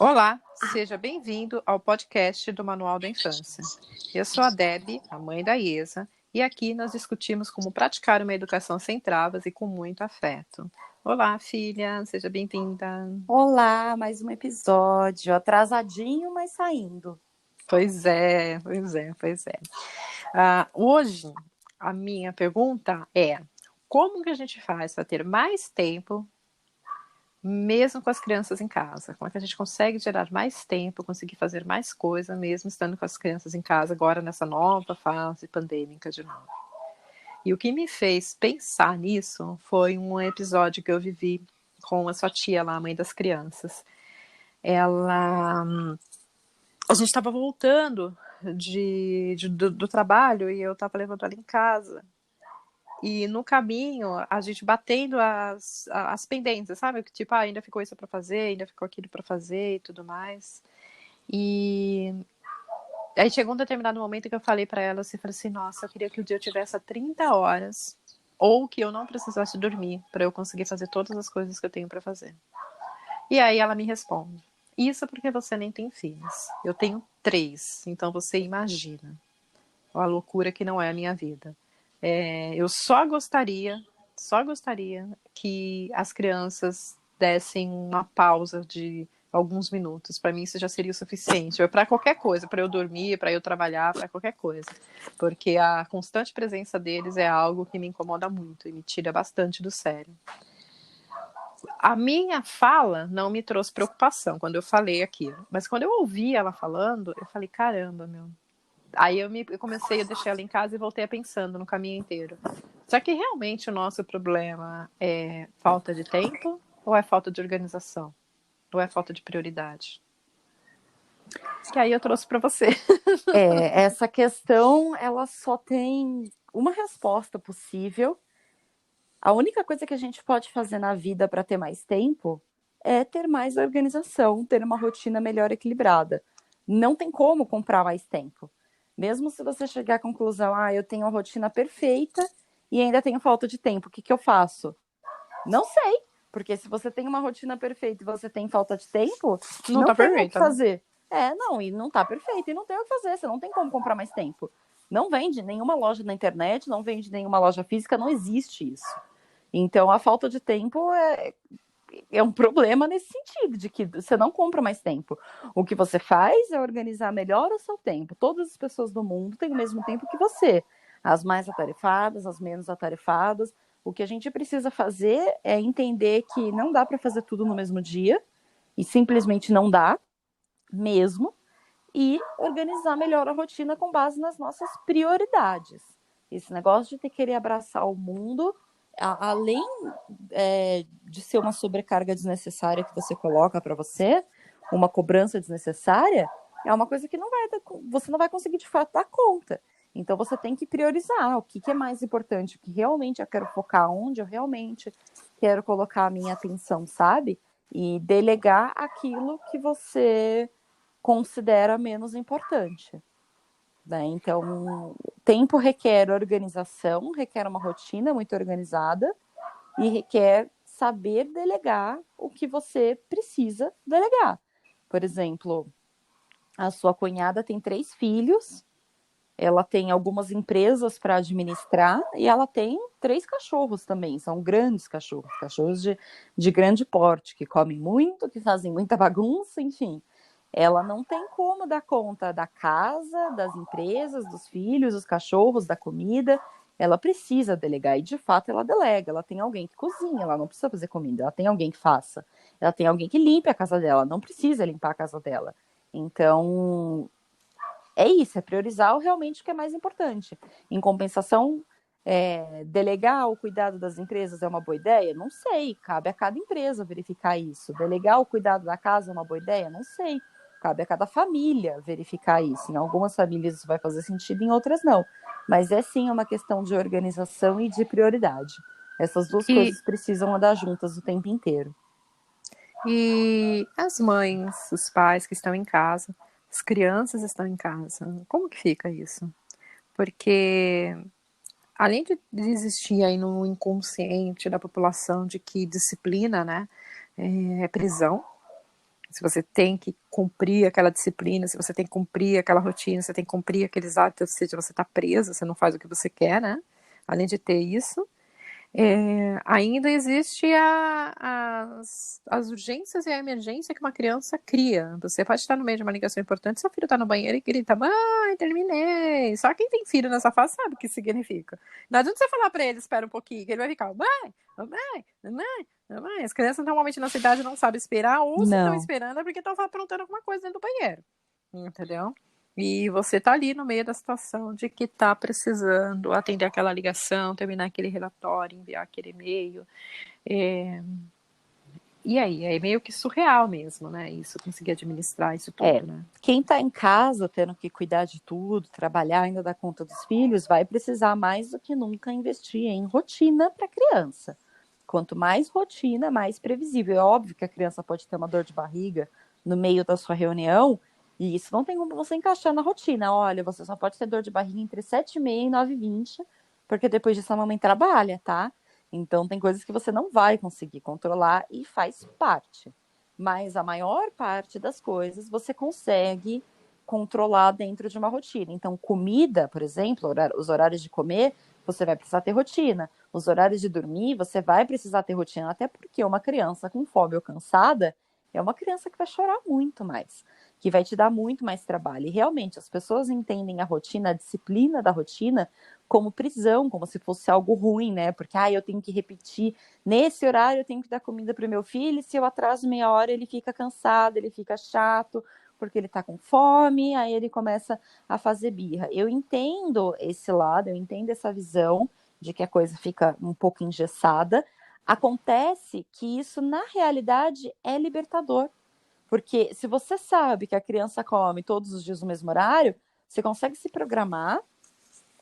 Olá, seja bem-vindo ao podcast do Manual da Infância. Eu sou a Debbie, a mãe da Iesa, e aqui nós discutimos como praticar uma educação sem travas e com muito afeto. Olá, filha, seja bem-vinda. Olá, mais um episódio, atrasadinho, mas saindo. Pois é. Hoje, a minha pergunta é: como que a gente faz para ter mais tempo mesmo com as crianças em casa? Como é que a gente consegue gerar mais tempo, conseguir fazer mais coisa, mesmo estando com as crianças em casa, agora nessa nova fase pandêmica de novo? E o que me fez pensar nisso foi um episódio que eu vivi com a sua tia lá, a mãe das crianças. A gente estava voltando do trabalho e eu estava levando ela em casa. E no caminho, a gente batendo as pendências, sabe? Tipo, ainda ficou isso para fazer, ainda ficou aquilo para fazer e tudo mais. E aí chegou um determinado momento que eu falei para ela, assim, falei assim, nossa, eu queria que o dia eu tivesse 30 horas, ou que eu não precisasse dormir, para eu conseguir fazer todas as coisas que eu tenho para fazer. E aí ela me responde, isso porque você nem tem filhos. Eu tenho 3, então você imagina a loucura que não é a minha vida. Eu só gostaria que as crianças dessem uma pausa de alguns minutos. Para mim isso já seria o suficiente. Para qualquer coisa, para eu dormir, para eu trabalhar, para qualquer coisa. Porque a constante presença deles é algo que me incomoda muito e me tira bastante do sério. A minha fala não me trouxe preocupação quando eu falei aquilo. Mas quando eu ouvi ela falando, eu falei, caramba, meu. Aí eu comecei a deixar ela em casa e voltei a pensando no caminho inteiro. Será que realmente o nosso problema é falta de tempo ou é falta de organização? Ou é falta de prioridade? Que aí eu trouxe para você. Essa questão, ela só tem uma resposta possível. A única coisa que a gente pode fazer na vida para ter mais tempo é ter mais organização, ter uma rotina melhor equilibrada. Não tem como comprar mais tempo. Mesmo se você chegar à conclusão, eu tenho a rotina perfeita e ainda tenho falta de tempo, o que eu faço? Não sei, porque se você tem uma rotina perfeita e você tem falta de tempo, Não não tá tem o que perfeita, né? fazer. Não, e não tá perfeito, e não tem o que fazer, você não tem como comprar mais tempo. Não vende nenhuma loja na internet, não vende nenhuma loja física, não existe isso. Então, a falta de tempo é um problema nesse sentido, de que você não compra mais tempo. O que você faz é organizar melhor o seu tempo. Todas as pessoas do mundo têm o mesmo tempo que você. As mais atarefadas, as menos atarefadas. O que a gente precisa fazer é entender que não dá para fazer tudo no mesmo dia, e simplesmente não dá mesmo, e organizar melhor a rotina com base nas nossas prioridades. Esse negócio de ter que querer abraçar o mundo, além de ser uma sobrecarga desnecessária que você coloca para você, uma cobrança desnecessária, é uma coisa que você não vai conseguir de fato dar conta. Então você tem que priorizar o que é mais importante, o que realmente eu quero focar, onde eu realmente quero colocar a minha atenção, sabe? E delegar aquilo que você considera menos importante. Né? Então, tempo requer organização, requer uma rotina muito organizada e requer saber delegar o que você precisa delegar. Por exemplo, a sua cunhada tem 3 filhos, ela tem algumas empresas para administrar e ela tem 3 cachorros também, são grandes cachorros, cachorros de grande porte, que comem muito, que fazem muita bagunça, enfim. Ela não tem como dar conta da casa, das empresas, dos filhos, dos cachorros, da comida. Ela precisa delegar e, de fato, ela delega. Ela tem alguém que cozinha, ela não precisa fazer comida, ela tem alguém que faça. Ela tem alguém que limpe a casa dela, não precisa limpar a casa dela. Então, é isso, é priorizar realmente o que é mais importante. Em compensação, delegar o cuidado das empresas é uma boa ideia? Não sei, cabe a cada empresa verificar isso. Delegar o cuidado da casa é uma boa ideia? Não sei, cabe a cada família verificar isso. Em algumas famílias isso vai fazer sentido, em outras não. Mas é sim uma questão de organização e de prioridade. Essas duas E, coisas precisam andar juntas o tempo inteiro. e as mães, os pais que estão em casa, as crianças estão em casa, como que fica isso? Porque além de existir aí no inconsciente da população de que disciplina, né, é prisão, se você tem que cumprir aquela disciplina, se você tem que cumprir aquela rotina, se você tem que cumprir aqueles hábitos, ou seja, você está presa, você não faz o que você quer, né? Além de ter isso, ainda existe as urgências e a emergência que uma criança cria. Você pode estar no meio de uma ligação importante, seu filho está no banheiro e grita, mãe, terminei. Só quem tem filho nessa fase sabe o que significa. Não adianta você falar para ele, espera um pouquinho, que ele vai ficar, mãe, mãe, mãe, mãe. As crianças normalmente na cidade não sabem esperar, ou se estão Não. esperando é porque estão aprontando alguma coisa dentro do banheiro. Entendeu? E você tá ali no meio da situação de que tá precisando atender aquela ligação, terminar aquele relatório, enviar aquele e-mail. E aí, é meio que surreal mesmo, né? Isso, conseguir administrar isso tudo, né? Quem tá em casa tendo que cuidar de tudo, trabalhar, ainda dar conta dos filhos, vai precisar mais do que nunca investir em rotina para criança. Quanto mais rotina, mais previsível. É óbvio que a criança pode ter uma dor de barriga no meio da sua reunião, e isso não tem como você encaixar na rotina. Olha, você só pode ter dor de barriga entre 7h30 e 9h20, porque depois disso a mamãe trabalha, tá? Então tem coisas que você não vai conseguir controlar e faz parte. Mas a maior parte das coisas você consegue controlar dentro de uma rotina. Então, comida, por exemplo, os horários de comer, você vai precisar ter rotina. Os horários de dormir, você vai precisar ter rotina, até porque uma criança com fome ou cansada é uma criança que vai chorar muito mais, que vai te dar muito mais trabalho. E realmente, as pessoas entendem a rotina, a disciplina da rotina, como prisão, como se fosse algo ruim, né? Porque, eu tenho que repetir, nesse horário eu tenho que dar comida para o meu filho, e se eu atraso meia hora ele fica cansado, ele fica chato, porque ele tá com fome, aí ele começa a fazer birra. Eu entendo esse lado, eu entendo essa visão de que a coisa fica um pouco engessada. Acontece que isso, na realidade, é libertador. Porque se você sabe que a criança come todos os dias no mesmo horário, você consegue se programar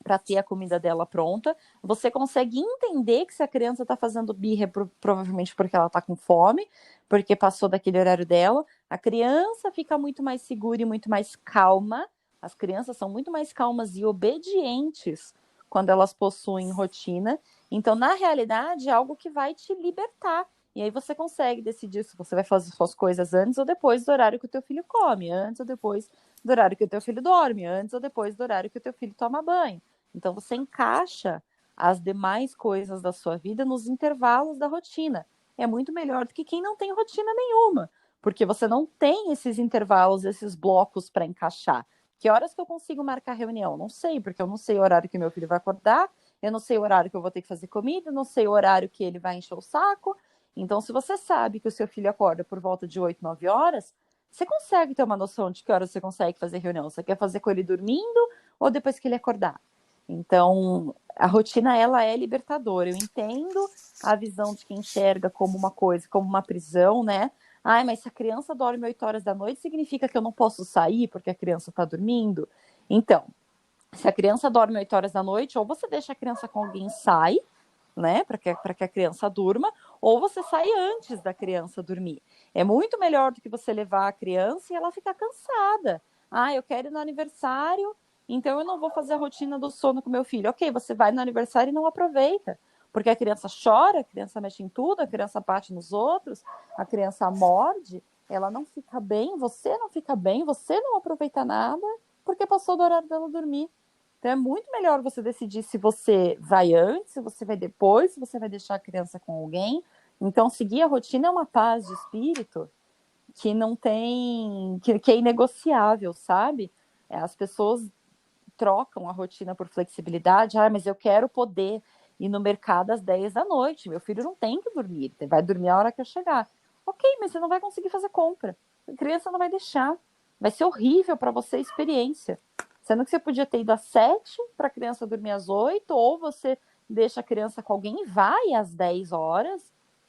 para ter a comida dela pronta, você consegue entender que se a criança está fazendo birra é provavelmente porque ela está com fome, porque passou daquele horário dela, a criança fica muito mais segura e muito mais calma, as crianças são muito mais calmas e obedientes quando elas possuem rotina, então na realidade é algo que vai te libertar, e aí você consegue decidir se você vai fazer suas coisas antes ou depois do horário que o teu filho come, antes ou depois do horário que o teu filho dorme, antes ou depois do horário que o teu filho toma banho. Então, você encaixa as demais coisas da sua vida nos intervalos da rotina. É muito melhor do que quem não tem rotina nenhuma, porque você não tem esses intervalos, esses blocos para encaixar. Que horas que eu consigo marcar reunião? Não sei, porque eu não sei o horário que meu filho vai acordar, eu não sei o horário que eu vou ter que fazer comida, eu não sei o horário que ele vai encher o saco. Então, se você sabe que o seu filho acorda por volta de 8, 9 horas, você consegue ter uma noção de que horas você consegue fazer reunião. Você quer fazer com ele dormindo ou depois que ele acordar? Então, a rotina, ela é libertadora. Eu entendo a visão de quem enxerga como uma coisa, como uma prisão, né? Mas se a criança dorme 8 horas da noite, significa que eu não posso sair porque a criança está dormindo? Então, se a criança dorme 8 horas da noite, ou você deixa a criança com alguém e sai, né, para que a criança durma, ou você sai antes da criança dormir. É muito melhor do que você levar a criança e ela ficar cansada. Eu quero ir no aniversário, então eu não vou fazer a rotina do sono com meu filho. Ok, você vai no aniversário e não aproveita, porque a criança chora, a criança mexe em tudo, a criança bate nos outros, a criança morde, ela não fica bem, você não aproveita nada, porque passou do horário dela dormir. Então é muito melhor você decidir se você vai antes, se você vai depois, se você vai deixar a criança com alguém. Então, seguir a rotina é uma paz de espírito que não tem, que é inegociável, sabe? As pessoas trocam a rotina por flexibilidade. Mas eu quero poder ir no mercado às 10 da noite. Meu filho não tem que dormir, ele vai dormir a hora que eu chegar. Ok, mas você não vai conseguir fazer compra. A criança não vai deixar. Vai ser horrível para você a experiência. Sendo que você podia ter ido às 7 para a criança dormir às 8, ou você deixa a criança com alguém e vai às 10 horas,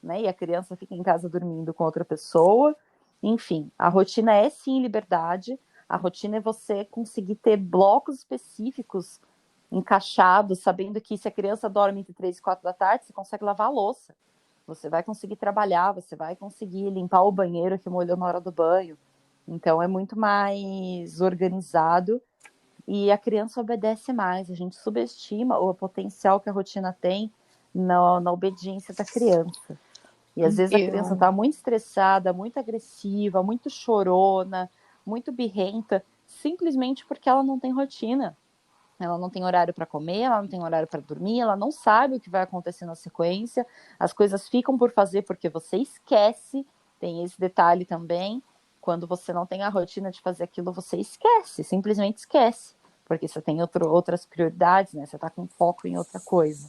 né? E a criança fica em casa dormindo com outra pessoa. Enfim, a rotina é sim liberdade. A rotina é você conseguir ter blocos específicos encaixados, sabendo que se a criança dorme entre 3 e 4 da tarde, você consegue lavar a louça. Você vai conseguir trabalhar, você vai conseguir limpar o banheiro que molhou na hora do banho. Então, é muito mais organizado e a criança obedece mais. A gente subestima o potencial que a rotina tem na obediência da criança. E às vezes a criança Eu, está muito estressada, muito agressiva, muito chorona, muito birrenta, simplesmente porque ela não tem rotina. Ela não tem horário para comer, ela não tem horário para dormir, ela não sabe o que vai acontecer na sequência, as coisas ficam por fazer porque você esquece, tem esse detalhe também. Quando você não tem a rotina de fazer aquilo, você esquece, simplesmente esquece, porque você tem outras prioridades, né? Você está com foco em outra coisa.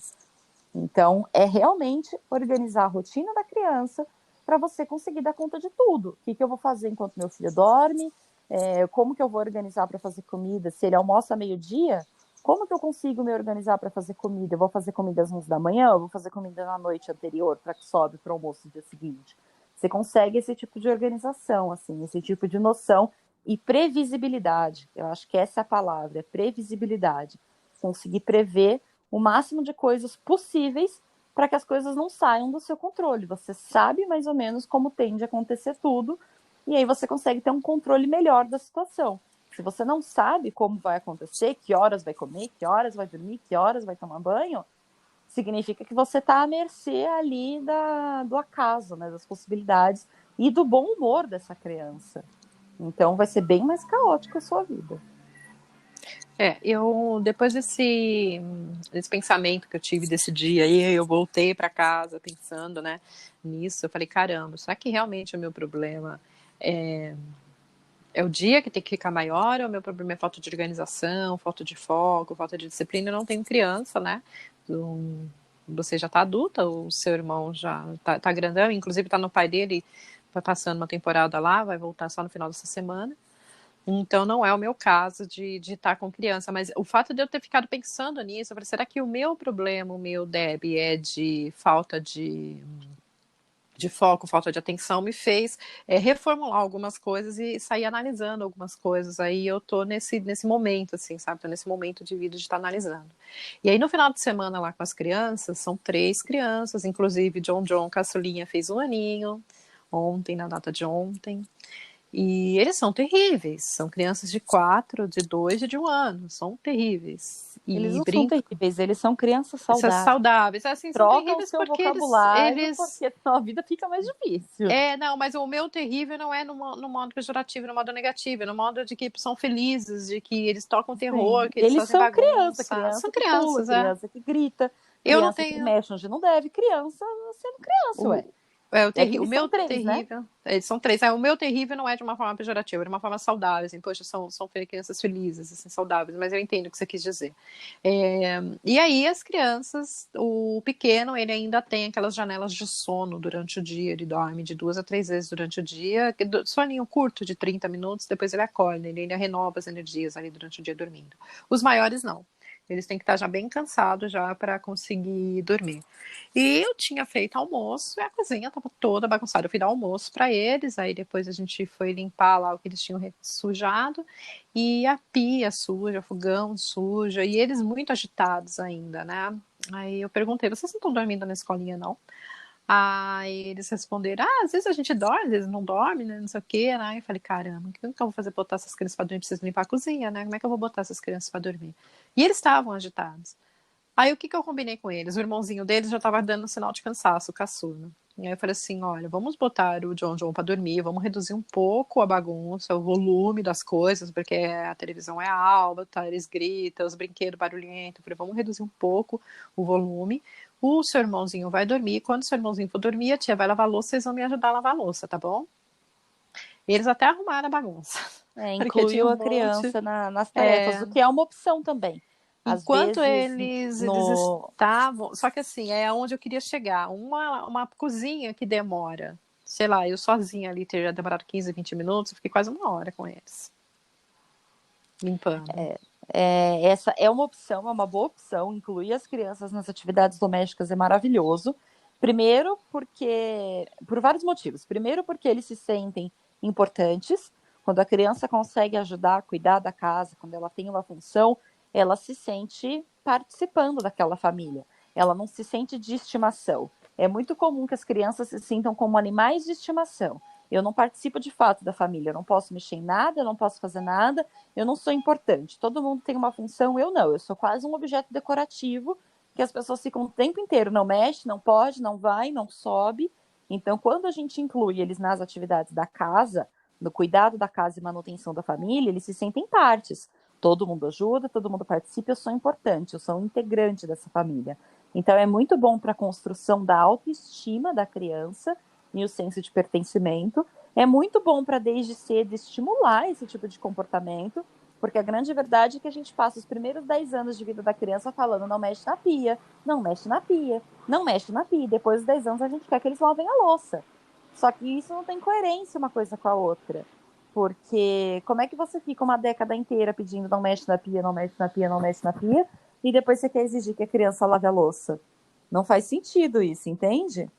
Então, é realmente organizar a rotina da criança para você conseguir dar conta de tudo. O que eu vou fazer enquanto meu filho dorme? Como que eu vou organizar para fazer comida? Se ele almoça meio-dia, como que eu consigo me organizar para fazer comida? Eu vou fazer comida às 11 da manhã? Eu vou fazer comida na noite anterior para que sobe para o almoço do dia seguinte? Você consegue esse tipo de organização, assim, esse tipo de noção e previsibilidade. Eu acho que essa é a palavra, é previsibilidade. Conseguir prever o máximo de coisas possíveis para que as coisas não saiam do seu controle. Você sabe mais ou menos como tende a acontecer tudo, e aí você consegue ter um controle melhor da situação. Se você não sabe como vai acontecer, que horas vai comer, que horas vai dormir, que horas vai tomar banho, significa que você está à mercê ali do acaso, né, das possibilidades e do bom humor dessa criança. Então vai ser bem mais caótico a sua vida. eu depois desse pensamento que eu tive desse dia aí, eu voltei para casa pensando, né, nisso. Eu falei, caramba, será que realmente o meu problema é o dia que tem que ficar maior, ou o meu problema é falta de organização, falta de foco, falta de disciplina? Eu não tenho criança, né? Você já está adulta, o seu irmão já tá grandão, inclusive está no pai dele, vai passando uma temporada lá, vai voltar só no final dessa semana. Então não é o meu caso de estar com criança, mas o fato de eu ter ficado pensando nisso, eu falei, será que o meu problema, o meu Deb, é de falta de foco, falta de atenção, me fez reformular algumas coisas e sair analisando algumas coisas. Aí eu tô nesse momento, assim, sabe? Tô nesse momento de vida de estar analisando. E aí no final de semana lá com as crianças, são 3 crianças, inclusive John, caçulinha, fez 1 aninho, ontem, na data de ontem. E eles são terríveis, são crianças de 4, de 2 e de 1 ano, são terríveis. Eles E não são brincam, terríveis, eles são crianças são saudáveis. saudáveis, assim, são Troca o terríveis seu porque vocabulário, porque senão a vida fica mais difícil. não, mas o meu terrível não é no modo pejorativo, no modo negativo, no modo de que são felizes, de que eles tocam terror, Sim. que eles Eles fazem são criança, bagunça. São criança que pula, crianças, é. criança que grita, Eu não criança que tenho. mexe onde não deve, criança sendo criança, ué. O, É que o eles meu são 3, né? terrível. Eles são 3. O meu terrível não é de uma forma pejorativa, é de uma forma saudável. Assim, poxa, são crianças felizes, assim, saudáveis, mas eu entendo o que você quis dizer. E aí, as crianças, o pequeno, ele ainda tem aquelas janelas de sono durante o dia. Ele dorme de 2 a 3 vezes durante o dia, soninho curto de 30 minutos, depois ele acorda, ele ainda renova as energias ali durante o dia dormindo. Os maiores não. Eles têm que estar já bem cansados já para conseguir dormir. E eu tinha feito almoço e a cozinha estava toda bagunçada. Eu fui dar almoço para eles, aí depois a gente foi limpar lá o que eles tinham sujado e a pia suja, o fogão suja e eles muito agitados ainda, né? Aí eu perguntei, vocês não estão dormindo na escolinha, não? Aí eles responderam, às vezes a gente dorme, às vezes não dorme, né, não sei o quê, né? Eu falei, caramba, o que eu vou fazer pra botar essas crianças para dormir? Preciso limpar a cozinha, né? Como é que eu vou botar essas crianças para dormir? E eles estavam agitados. Aí o que eu combinei com eles? O irmãozinho deles já estava dando sinal de cansaço, o caçula. E aí eu falei assim, olha, vamos botar o John para dormir, vamos reduzir um pouco a bagunça, o volume das coisas, porque a televisão é alta, eles gritam, os brinquedos barulhentos. Eu falei, vamos reduzir um pouco o volume. O seu irmãozinho vai dormir, quando o seu irmãozinho for dormir, a tia vai lavar a louça, vocês vão me ajudar a lavar a louça, tá bom? E eles até arrumaram a bagunça, porque tinha Incluiu um a monte. criança nas tarefas, o que é uma opção também. Às Enquanto vezes, eles no. estavam. Só que assim, é onde eu queria chegar. Uma cozinha que demora, sei lá, eu sozinha ali teria demorado 15, 20 minutos, eu fiquei quase 1 hora com eles. Limpando. Essa é uma opção, é uma boa opção. Incluir as crianças nas atividades domésticas é maravilhoso. Primeiro, porque. Por vários motivos. Primeiro, porque eles se sentem importantes. Quando a criança consegue ajudar a cuidar da casa, quando ela tem uma função, ela se sente participando daquela família. Ela não se sente de estimação. É muito comum que as crianças se sintam como animais de estimação. Eu não participo de fato da família, eu não posso mexer em nada, eu não posso fazer nada, eu não sou importante. Todo mundo tem uma função, eu não. Eu sou quase um objeto decorativo que as pessoas ficam o tempo inteiro, não mexe, não pode, não vai, não sobe. Então, quando a gente inclui eles nas atividades da casa, no cuidado da casa e manutenção da família, eles se sentem partes. Todo mundo ajuda, todo mundo participa, eu sou importante, eu sou um integrante dessa família. Então, é muito bom para a construção da autoestima da criança e o senso de pertencimento. É muito bom para, desde cedo, estimular esse tipo de comportamento, porque a grande verdade é que a gente passa os primeiros 10 anos de vida da criança falando não mexe na pia, não mexe na pia, não mexe na pia. Depois dos 10 anos a gente quer que eles lavem a louça. Só que isso não tem coerência uma coisa com a outra. Porque como é que você fica uma década inteira pedindo não mexe na pia, não mexe na pia, não mexe na pia, e depois você quer exigir que a criança lave a louça? Não faz sentido isso, entende?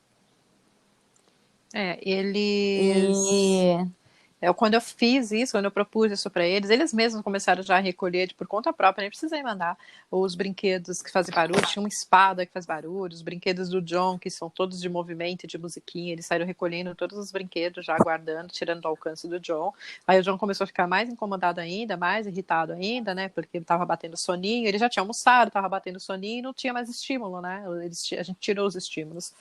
Eles. E Quando eu fiz isso, quando eu propus isso para eles, eles mesmos começaram já a recolher por conta própria, nem precisei mandar os brinquedos que fazem barulho, tinha uma espada que faz barulho, os brinquedos do John, que são todos de movimento e de musiquinha, eles saíram recolhendo todos os brinquedos, já guardando, tirando do alcance do John. Aí o John começou a ficar mais incomodado ainda, mais irritado ainda, né, porque ele tava batendo soninho, ele já tinha almoçado, tava batendo soninho e não tinha mais estímulo, né, a gente tirou os estímulos.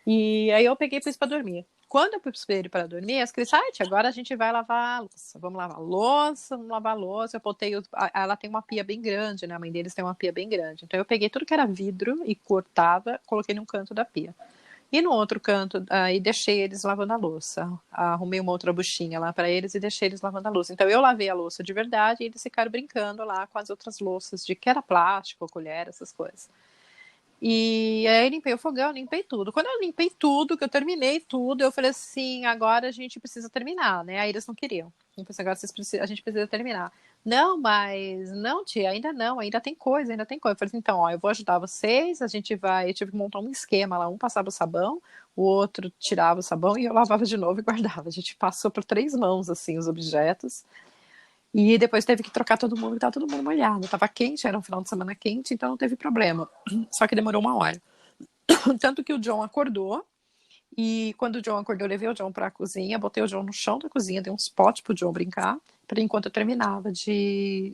E aí eu peguei e pus pra dormir. Quando eu pus ele para dormir, as crianças, tia, agora a gente vai lavar a louça. Vamos lavar a louça, vamos lavar a louça. Eu botei, ela tem uma pia bem grande, né? A mãe deles tem uma pia bem grande. Então eu peguei tudo que era vidro e cortava, coloquei num canto da pia. E no outro canto, aí deixei eles lavando a louça. Arrumei uma outra buchinha lá para eles e deixei eles lavando a louça. Então eu lavei a louça de verdade e eles ficaram brincando lá com as outras louças de que era plástico, colher, essas coisas. E aí limpei o fogão, limpei tudo. Quando eu limpei tudo, que eu terminei tudo, eu falei assim, agora a gente precisa terminar, né? Aí eles não queriam. Eu falei assim, agora a gente precisa terminar. Não, mas não, tia, ainda não, ainda tem coisa, ainda tem coisa. Eu falei assim, então, ó, eu vou ajudar vocês, a gente vai, eu tive que montar um esquema lá, um passava o sabão, o outro tirava o sabão e eu lavava de novo e guardava. A gente passou por 3 mãos, assim, os objetos. E depois teve que trocar todo mundo, estava todo mundo molhado. Tava quente, era um final de semana quente, então não teve problema. Só que demorou 1 hora. Tanto que o John acordou, e quando o John acordou, eu levei o John para a cozinha, botei o John no chão da cozinha, dei uns potes pro John brincar, para enquanto eu terminava de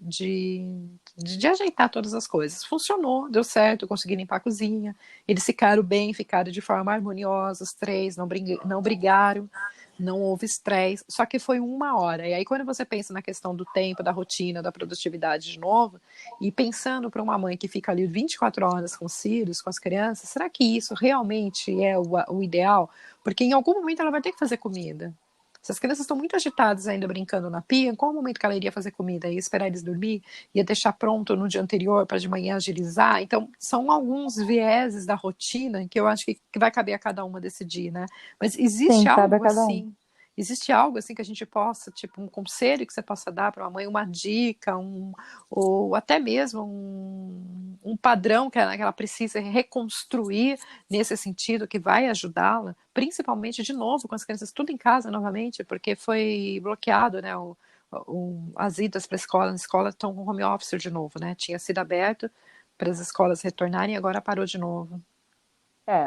ajeitar todas as coisas. Funcionou, deu certo, eu consegui limpar a cozinha, eles ficaram bem, ficaram de forma harmoniosa, os três, não brigaram, não houve estresse, só que foi 1 hora. E aí, quando você pensa na questão do tempo, da rotina, da produtividade de novo, e pensando para uma mãe que fica ali 24 horas com os filhos, com as crianças, será que isso realmente é o ideal? Porque em algum momento ela vai ter que fazer comida. Se as crianças estão muito agitadas ainda brincando na pia, em qual momento que ela iria fazer comida? Ia esperar eles dormir? Ia deixar pronto no dia anterior para de manhã agilizar? Então, são alguns vieses da rotina que eu acho que vai caber a cada uma decidir, né? Mas sim, cabe a cada um. existe algo assim que a gente possa, tipo, um conselho que você possa dar para uma mãe, uma dica, ou até mesmo um padrão que ela precisa reconstruir nesse sentido que vai ajudá-la, principalmente de novo com as crianças tudo em casa novamente, porque foi bloqueado, né? As idas para a escola, as escolas estão com home office de novo, né? Tinha sido aberto para as escolas retornarem e agora parou de novo.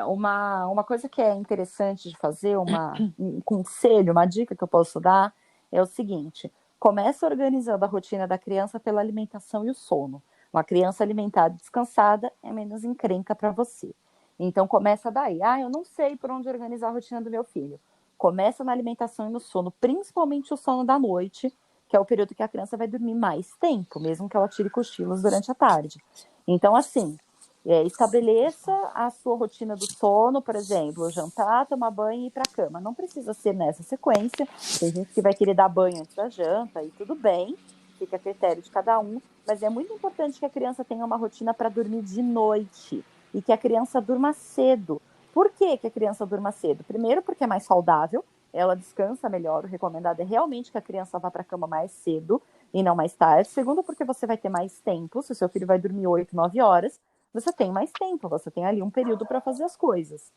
Uma coisa que é interessante de fazer, um conselho, uma dica que eu posso dar é o seguinte: começa organizando a rotina da criança pela alimentação e o sono. Uma criança alimentada e descansada é menos encrenca para você. Então começa daí. Eu não sei por onde organizar a rotina do meu filho. Começa na alimentação e no sono, principalmente o sono da noite, que é o período que a criança vai dormir mais tempo, mesmo que ela tire cochilos durante a tarde. Então, assim, estabeleça a sua rotina do sono, por exemplo, jantar, tomar banho e ir para a cama. Não precisa ser nessa sequência. Tem gente que vai querer dar banho antes da janta e tudo bem, fica a critério de cada um. Mas é muito importante que a criança tenha uma rotina para dormir de noite e que a criança durma cedo. Por que a criança durma cedo? Primeiro, porque é mais saudável, ela descansa melhor. O recomendado é realmente que a criança vá para a cama mais cedo e não mais tarde. Segundo, porque você vai ter mais tempo. Se o seu filho vai dormir 8, 9 horas, você tem mais tempo, você tem ali um período para fazer as coisas.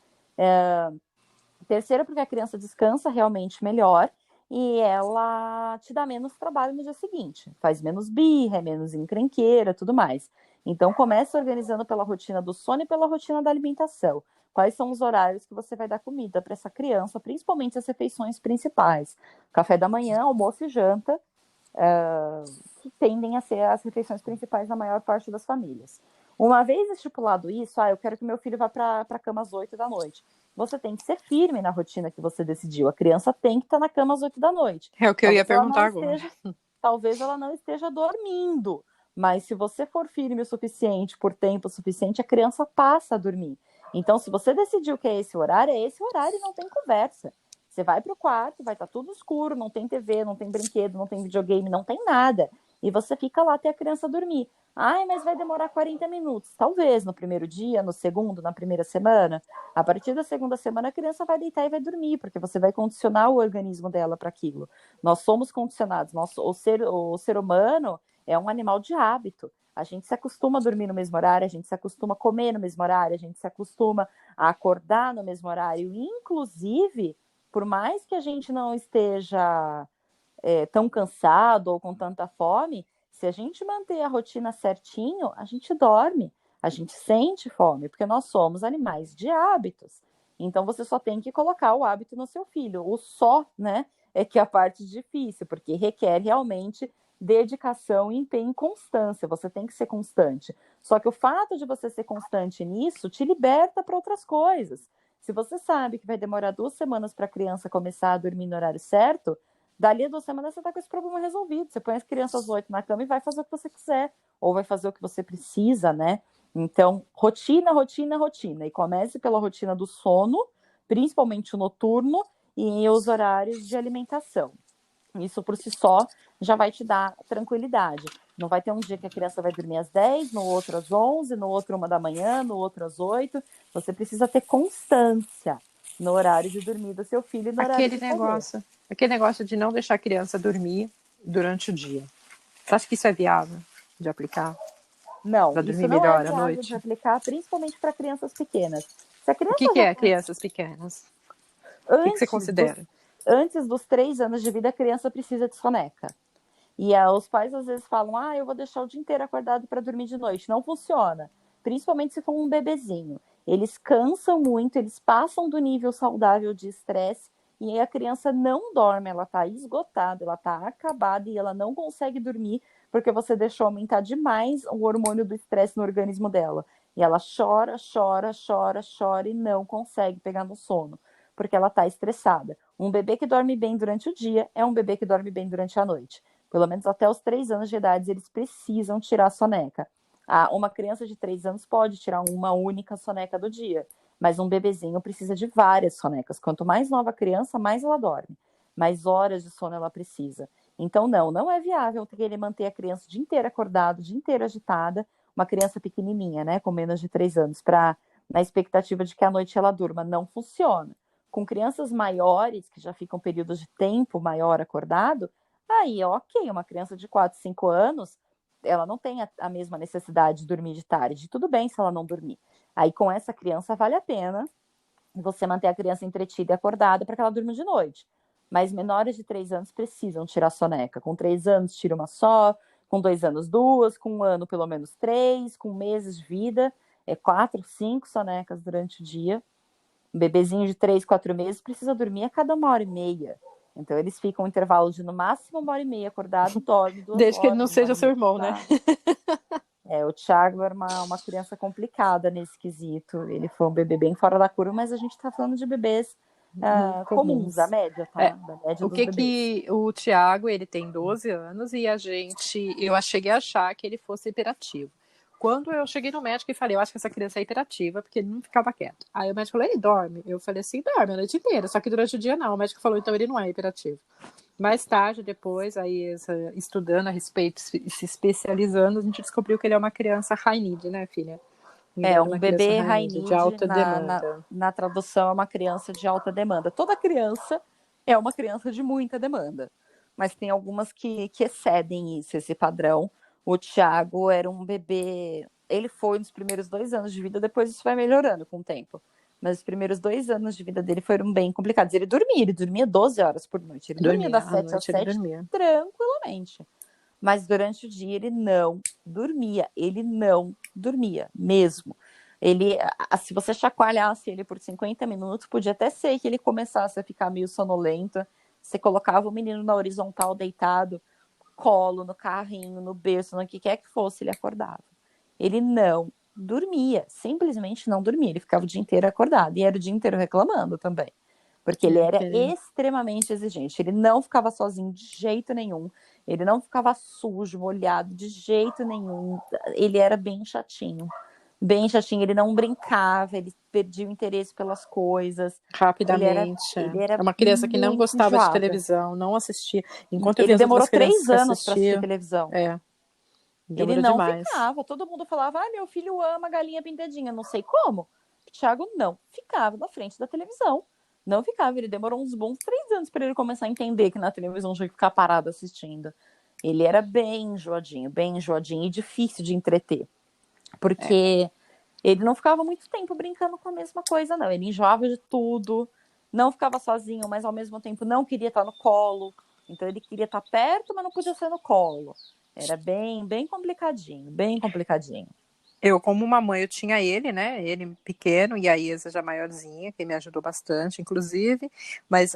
Terceiro, porque a criança descansa realmente melhor e ela te dá menos trabalho no dia seguinte. Faz menos birra, é menos encrenqueira, tudo mais. Então, comece organizando pela rotina do sono e pela rotina da alimentação. Quais são os horários que você vai dar comida para essa criança, principalmente as refeições principais. Café da manhã, almoço e janta, que tendem a ser as refeições principais da maior parte das famílias. Uma vez estipulado isso, eu quero que meu filho vá para a cama às 8 da noite. Você tem que ser firme na rotina que você decidiu. A criança tem que estar na cama às 8 da noite. É o que eu ia Talvez ela perguntar não agora. esteja, talvez ela não esteja dormindo. Mas se você for firme o suficiente, por tempo suficiente, a criança passa a dormir. Então, se você decidiu que é esse horário e não tem conversa. Você vai para o quarto, vai estar tudo escuro, não tem TV, não tem brinquedo, não tem videogame, não tem nada. E você fica lá até a criança dormir. Ai, mas vai demorar 40 minutos. Talvez no primeiro dia, no segundo, na primeira semana. A partir da segunda semana, a criança vai deitar e vai dormir, porque você vai condicionar o organismo dela para aquilo. Nós somos condicionados. O ser humano é um animal de hábito. A gente se acostuma a dormir no mesmo horário, a gente se acostuma a comer no mesmo horário, a gente se acostuma a acordar no mesmo horário. Inclusive, por mais que a gente não esteja tão cansado ou com tanta fome, se a gente manter a rotina certinho, a gente dorme, a gente sente fome, porque nós somos animais de hábitos. Então você só tem que colocar o hábito no seu filho. O só, né, é que é a parte difícil, porque requer realmente dedicação, empenho e constância. Você tem que ser constante. Só que o fato de você ser constante nisso te liberta para outras coisas. Se você sabe que vai demorar 2 semanas para a criança começar a dormir no horário certo, dali a 2 semanas você está com esse problema resolvido. Você põe as crianças às 8 na cama e vai fazer o que você quiser. Ou vai fazer o que você precisa, né? Então, rotina, rotina, rotina. E comece pela rotina do sono, principalmente o noturno, e os horários de alimentação. Isso por si só já vai te dar tranquilidade. Não vai ter um dia que a criança vai dormir às 10, no outro às 11, no outro 1 da manhã, no outro às 8. Você precisa ter constância no horário de dormir do seu filho e no horário de fazer. Aquele negócio de não deixar a criança dormir durante o dia. Você acha que isso é viável de aplicar? Não, Para isso dormir não é melhor à viável de noite? aplicar, principalmente para crianças pequenas. Se a O que, criança que já é tem crianças pequenas? O que, que você antes dos, considera? antes dos 3 anos de vida, a criança precisa de soneca. E os pais às vezes falam, eu vou deixar o dia inteiro acordado para dormir de noite. Não funciona. Principalmente se for um bebezinho. Eles cansam muito, eles passam do nível saudável de estresse e aí a criança não dorme, ela está esgotada, ela está acabada e ela não consegue dormir porque você deixou aumentar demais o hormônio do estresse no organismo dela. E ela chora, chora, chora, chora e não consegue pegar no sono, porque ela está estressada. Um bebê que dorme bem durante o dia é um bebê que dorme bem durante a noite. Pelo menos até os 3 anos de idade, eles precisam tirar a soneca. Uma criança de 3 anos pode tirar uma única soneca do dia, mas um bebezinho precisa de várias sonecas. Quanto mais nova a criança, mais ela dorme. Mais horas de sono ela precisa. Então, não é viável ter ele manter a criança o dia inteiro acordada, o dia inteiro agitada, uma criança pequenininha, né, com menos de 3 anos, na expectativa de que à noite ela durma. Não funciona. Com crianças maiores, que já ficam períodos de tempo maior acordado, aí, ok, uma criança de 4, 5 anos, ela não tem a mesma necessidade de dormir de tarde. Tudo bem se ela não dormir. Aí, com essa criança, vale a pena você manter a criança entretida e acordada para que ela durma de noite. Mas menores de 3 anos precisam tirar soneca. Com 3 anos, tira uma só. Com 2 anos, 2. Com 1 ano, pelo menos 3. Com meses de vida, 4, 5 sonecas durante o dia. Um bebezinho de 3, 4 meses precisa dormir a cada 1h30. Então, eles ficam um intervalo de no máximo 1h30 acordado, dorme 2 Desde que ele não horas, uma seja hora e seu meia irmão, né? acordado. O Thiago era uma criança complicada nesse quesito. Ele foi um bebê bem fora da curva, mas a gente está falando de bebês comuns, a Comuns. média, tá? É, Da média o dos bebês. que o Thiago, ele tem 12 anos e eu cheguei a achar que ele fosse hiperativo. Quando eu cheguei no médico e falei, eu acho que essa criança é hiperativa, porque ele não ficava quieto. Aí o médico falou, ele dorme? Eu falei assim, dorme a noite inteira, só que durante o dia não. O médico falou, então ele não é hiperativo. Mais tarde, depois, aí estudando a respeito, se especializando, a gente descobriu que ele é uma criança high need, né, filha? Ele era Um uma criança bebê high high need, de need, alta demanda. na tradução, é uma criança de alta demanda. Toda criança é uma criança de muita demanda, mas tem algumas que excedem isso, esse padrão. O Thiago era um bebê, ele foi nos primeiros 2 anos de vida, depois isso vai melhorando com o tempo. Mas os primeiros 2 anos de vida dele foram bem complicados. Ele dormia 12 horas por noite. Ele dormia Dormia, das à 7 às noite ele 7 dormia. tranquilamente. Mas durante o dia ele não dormia mesmo. Se você chacoalhasse ele por 50 minutos, podia até ser que ele começasse a ficar meio sonolento. Você colocava o menino na horizontal deitado, colo, no carrinho, no berço, no que quer que fosse, ele acordava. Ele não dormia, simplesmente não dormia. Ele ficava o dia inteiro acordado e era o dia inteiro reclamando também, porque ele era extremamente exigente. Ele não ficava sozinho de jeito nenhum, ele não ficava sujo, molhado de jeito nenhum. Ele era bem chatinho. Bem chatinho, ele não brincava, ele perdia o interesse pelas coisas. Rapidamente. Ele era É uma criança que não muito gostava de enjoada. televisão, não assistia. Enquanto eu via Ele as demorou outras crianças 3 que anos para assistir assistiam, televisão. Ele demorou não demais. ficava. Todo mundo falava, meu filho ama galinha pintadinha. Não sei como. O Thiago não ficava na frente da televisão. Não ficava. Ele demorou uns bons 3 anos para ele começar a entender que na televisão tinha que ficar parado assistindo. Ele era bem enjoadinho e difícil de entreter. Porque ele não ficava muito tempo brincando com a mesma coisa, não. Ele enjoava de tudo. Não ficava sozinho, mas ao mesmo tempo não queria estar no colo. Então ele queria estar perto, mas não podia ser no colo. Era bem complicadinho, bem complicadinho. Eu, como mamãe, eu tinha ele, né? Ele pequeno e a Isa já maiorzinha, que me ajudou bastante, inclusive. Mas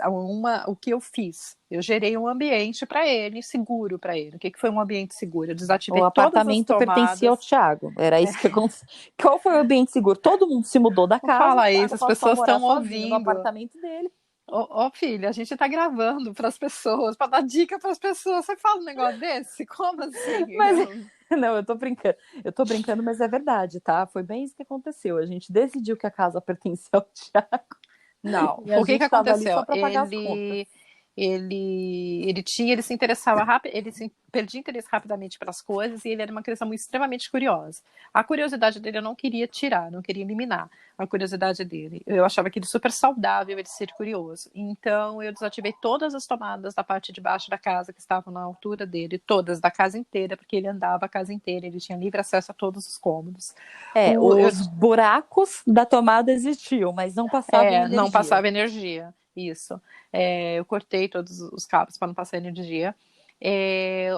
o que eu fiz? Eu gerei um ambiente para ele, seguro para ele. O que foi um ambiente seguro? Eu desativei O todas as apartamento pertencia ao tomadas. Thiago. Era isso que aconteceu. Qual foi o ambiente seguro? Todo mundo se mudou da Não casa, o fala Thiago isso, as passou a pessoas morar estão sozinho no ouvindo. apartamento dele. Ô, filha, a gente tá gravando para as pessoas, para dar dica para as pessoas. Você fala um negócio desse? Como assim? Mas não, eu tô brincando. Eu tô brincando, mas é verdade, tá? Foi bem isso que aconteceu. A gente decidiu que a casa pertencia ao Thiago Não, e a o que gente estava ali aconteceu? só para pagar as contas. Ele se interessava rápido, perdia interesse rapidamente pelas coisas e ele era uma criança muito extremamente curiosa. A curiosidade dele eu não queria tirar, não queria eliminar a curiosidade dele. Eu achava aquilo super saudável ele ser curioso. Então eu desativei todas as tomadas da parte de baixo da casa que estavam na altura dele, todas da casa inteira, porque ele andava a casa inteira, ele tinha livre acesso a todos os cômodos. Os buracos da tomada existiam, mas não passava Não energia. passava energia, isso. Eu cortei todos os cabos para não passar energia.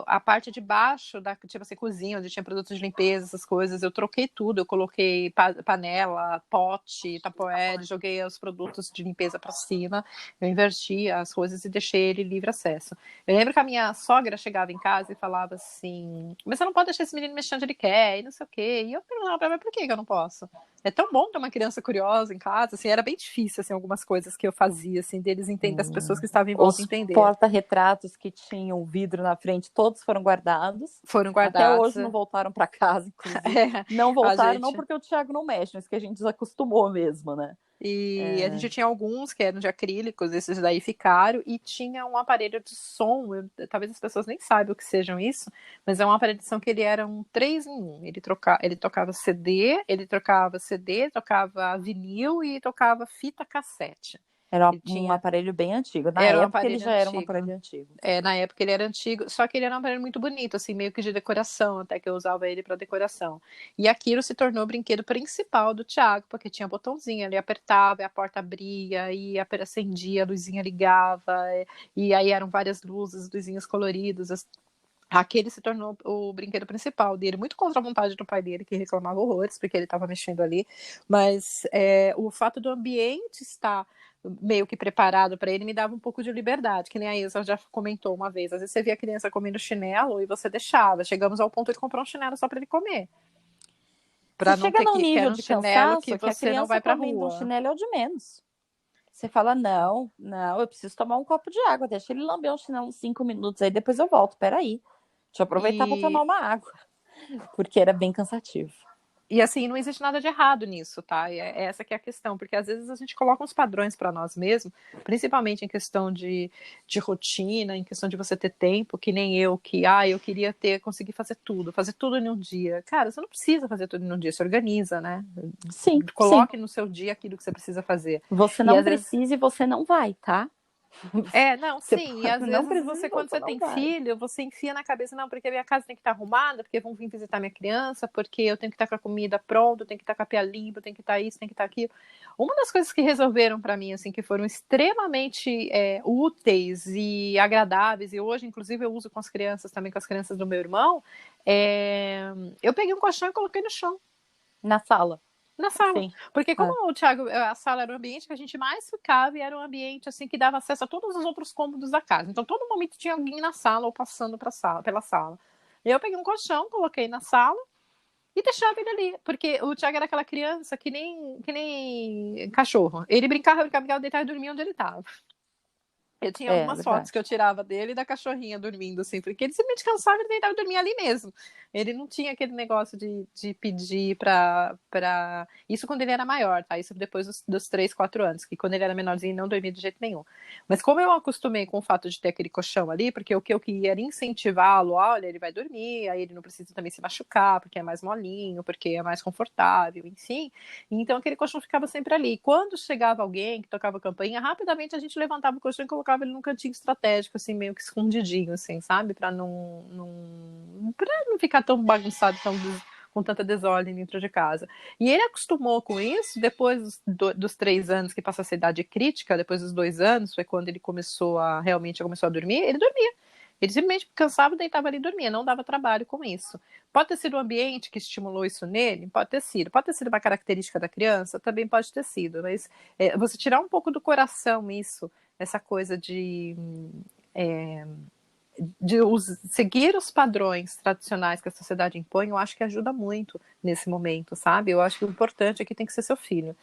A parte de baixo da tipo assim, cozinha, onde tinha produtos de limpeza, essas coisas, eu troquei tudo. Eu coloquei panela, pote, tupperware, joguei os produtos de limpeza para cima. Eu inverti as coisas e deixei ele livre acesso. Eu lembro que a minha sogra chegava em casa e falava assim: mas você não pode deixar esse menino mexer onde ele quer, e não sei o quê. E eu perguntava para ela: por que eu não posso? É tão bom ter uma criança curiosa em casa, assim, era bem difícil, assim, algumas coisas que eu fazia, assim, deles entender, das pessoas que estavam em volta Os entender. porta-retratos que tinham vidro na frente, todos foram guardados. Foram Até guardados. hoje não voltaram para casa, inclusive. Não A voltaram, não gente... porque o Thiago não mexe, mas que a gente desacostumou mesmo, né? E a gente tinha alguns que eram de acrílicos, esses daí ficaram, e tinha um aparelho de som, talvez as pessoas nem saibam o que sejam isso, mas é um aparelho de som que ele era um 3 em 1. Ele tocava CD, tocava vinil e tocava fita cassete. Era Ele um tinha... aparelho bem antigo. Na Era um época ele aparelho já era um antigo. aparelho antigo. Na época ele era antigo, só que ele era um aparelho muito bonito, assim, meio que de decoração, até que eu usava ele para decoração. E aquilo se tornou o brinquedo principal do Thiago, porque tinha botãozinho, ele apertava, e a porta abria, e acendia, a luzinha ligava, e aí eram várias luzes, luzinhas coloridas. Aquele se tornou o brinquedo principal dele, muito contra a vontade do pai dele, que reclamava horrores, porque ele estava mexendo ali. Mas o fato do ambiente estar meio que preparado para ele me dava um pouco de liberdade, que nem a Isa já comentou uma vez. Às vezes você via a criança comendo chinelo e você deixava. Chegamos ao ponto de comprar um chinelo só para ele comer. Você Para não chega ter num que nível era um de chinelo que cansaço que a você não criança vai para comendo um rua. chinelo é o de menos. Você fala, não, eu preciso tomar um copo de água, deixa ele lamber um chinelo uns 5 minutos, aí depois eu volto, peraí. Deixa eu aproveitar para tomar uma água. Porque era bem cansativo. E assim, não existe nada de errado nisso, tá? Essa que é a questão, porque às vezes a gente coloca uns padrões para nós mesmos, principalmente em questão de rotina, em questão de você ter tempo, que nem eu, que eu queria conseguir fazer tudo em um dia. Cara, você não precisa fazer tudo em um dia, se organiza, né? Sim, sim. Coloque no seu dia aquilo que você precisa fazer. Você E não às vezes precisa e você não vai, tá? Não, Você sim, e às não vezes precisa e quando você você não tem vai. filho, você enfia na cabeça, não, porque a minha casa tem que estar arrumada, porque vão vir visitar minha criança, porque eu tenho que estar com a comida pronta, eu tenho que estar com a pia limpa, eu tenho que estar isso, tem que estar aquilo. Uma das coisas que resolveram para mim, assim, que foram extremamente úteis e agradáveis, e hoje, inclusive, eu uso com as crianças, também com as crianças do meu irmão, eu peguei um colchão e coloquei no chão. Na sala. Na sala. Sim. Porque como o Thiago, a sala era o ambiente que a gente mais ficava e era um ambiente assim que dava acesso a todos os outros cômodos da casa. Então todo momento tinha alguém na sala ou passando pela sala. Eu peguei um colchão, coloquei na sala e deixava ele ali, porque o Thiago era aquela criança que nem cachorro. Ele brincava, deitava e dormia onde ele estava. Eu tinha É algumas fotos verdade. que eu tirava dele e da cachorrinha dormindo, assim, porque ele simplesmente cansava e deitava e dormia ali mesmo. Ele não tinha aquele negócio de pedir pra. Isso quando ele era maior, tá? Isso depois dos 3, 4 anos, que quando ele era menorzinho não dormia de jeito nenhum. Mas como eu acostumei com o fato de ter aquele colchão ali, porque o que eu queria era incentivá-lo, olha, ele vai dormir, aí ele não precisa também se machucar, porque é mais molinho, porque é mais confortável, enfim. Então aquele colchão ficava sempre ali. Quando chegava alguém que tocava campainha, rapidamente a gente levantava o colchão e colocava ele num cantinho estratégico, assim, meio que escondidinho, assim, sabe? Pra não ficar tão bagunçado, com tanta desordem dentro de casa. E ele acostumou com isso, depois dos 3 anos, que passa a ser idade crítica, depois dos 2 anos, foi quando ele realmente começou a dormir, ele dormia. Ele simplesmente cansava, deitava ali e dormia, não dava trabalho com isso. Pode ter sido o ambiente que estimulou isso nele? Pode ter sido. Pode ter sido uma característica da criança? Também pode ter sido. Mas você tirar um pouco do coração isso, essa coisa é, seguir os padrões tradicionais que a sociedade impõe, eu acho que ajuda muito nesse momento, sabe? Eu acho que o importante aqui tem que ser seu filho.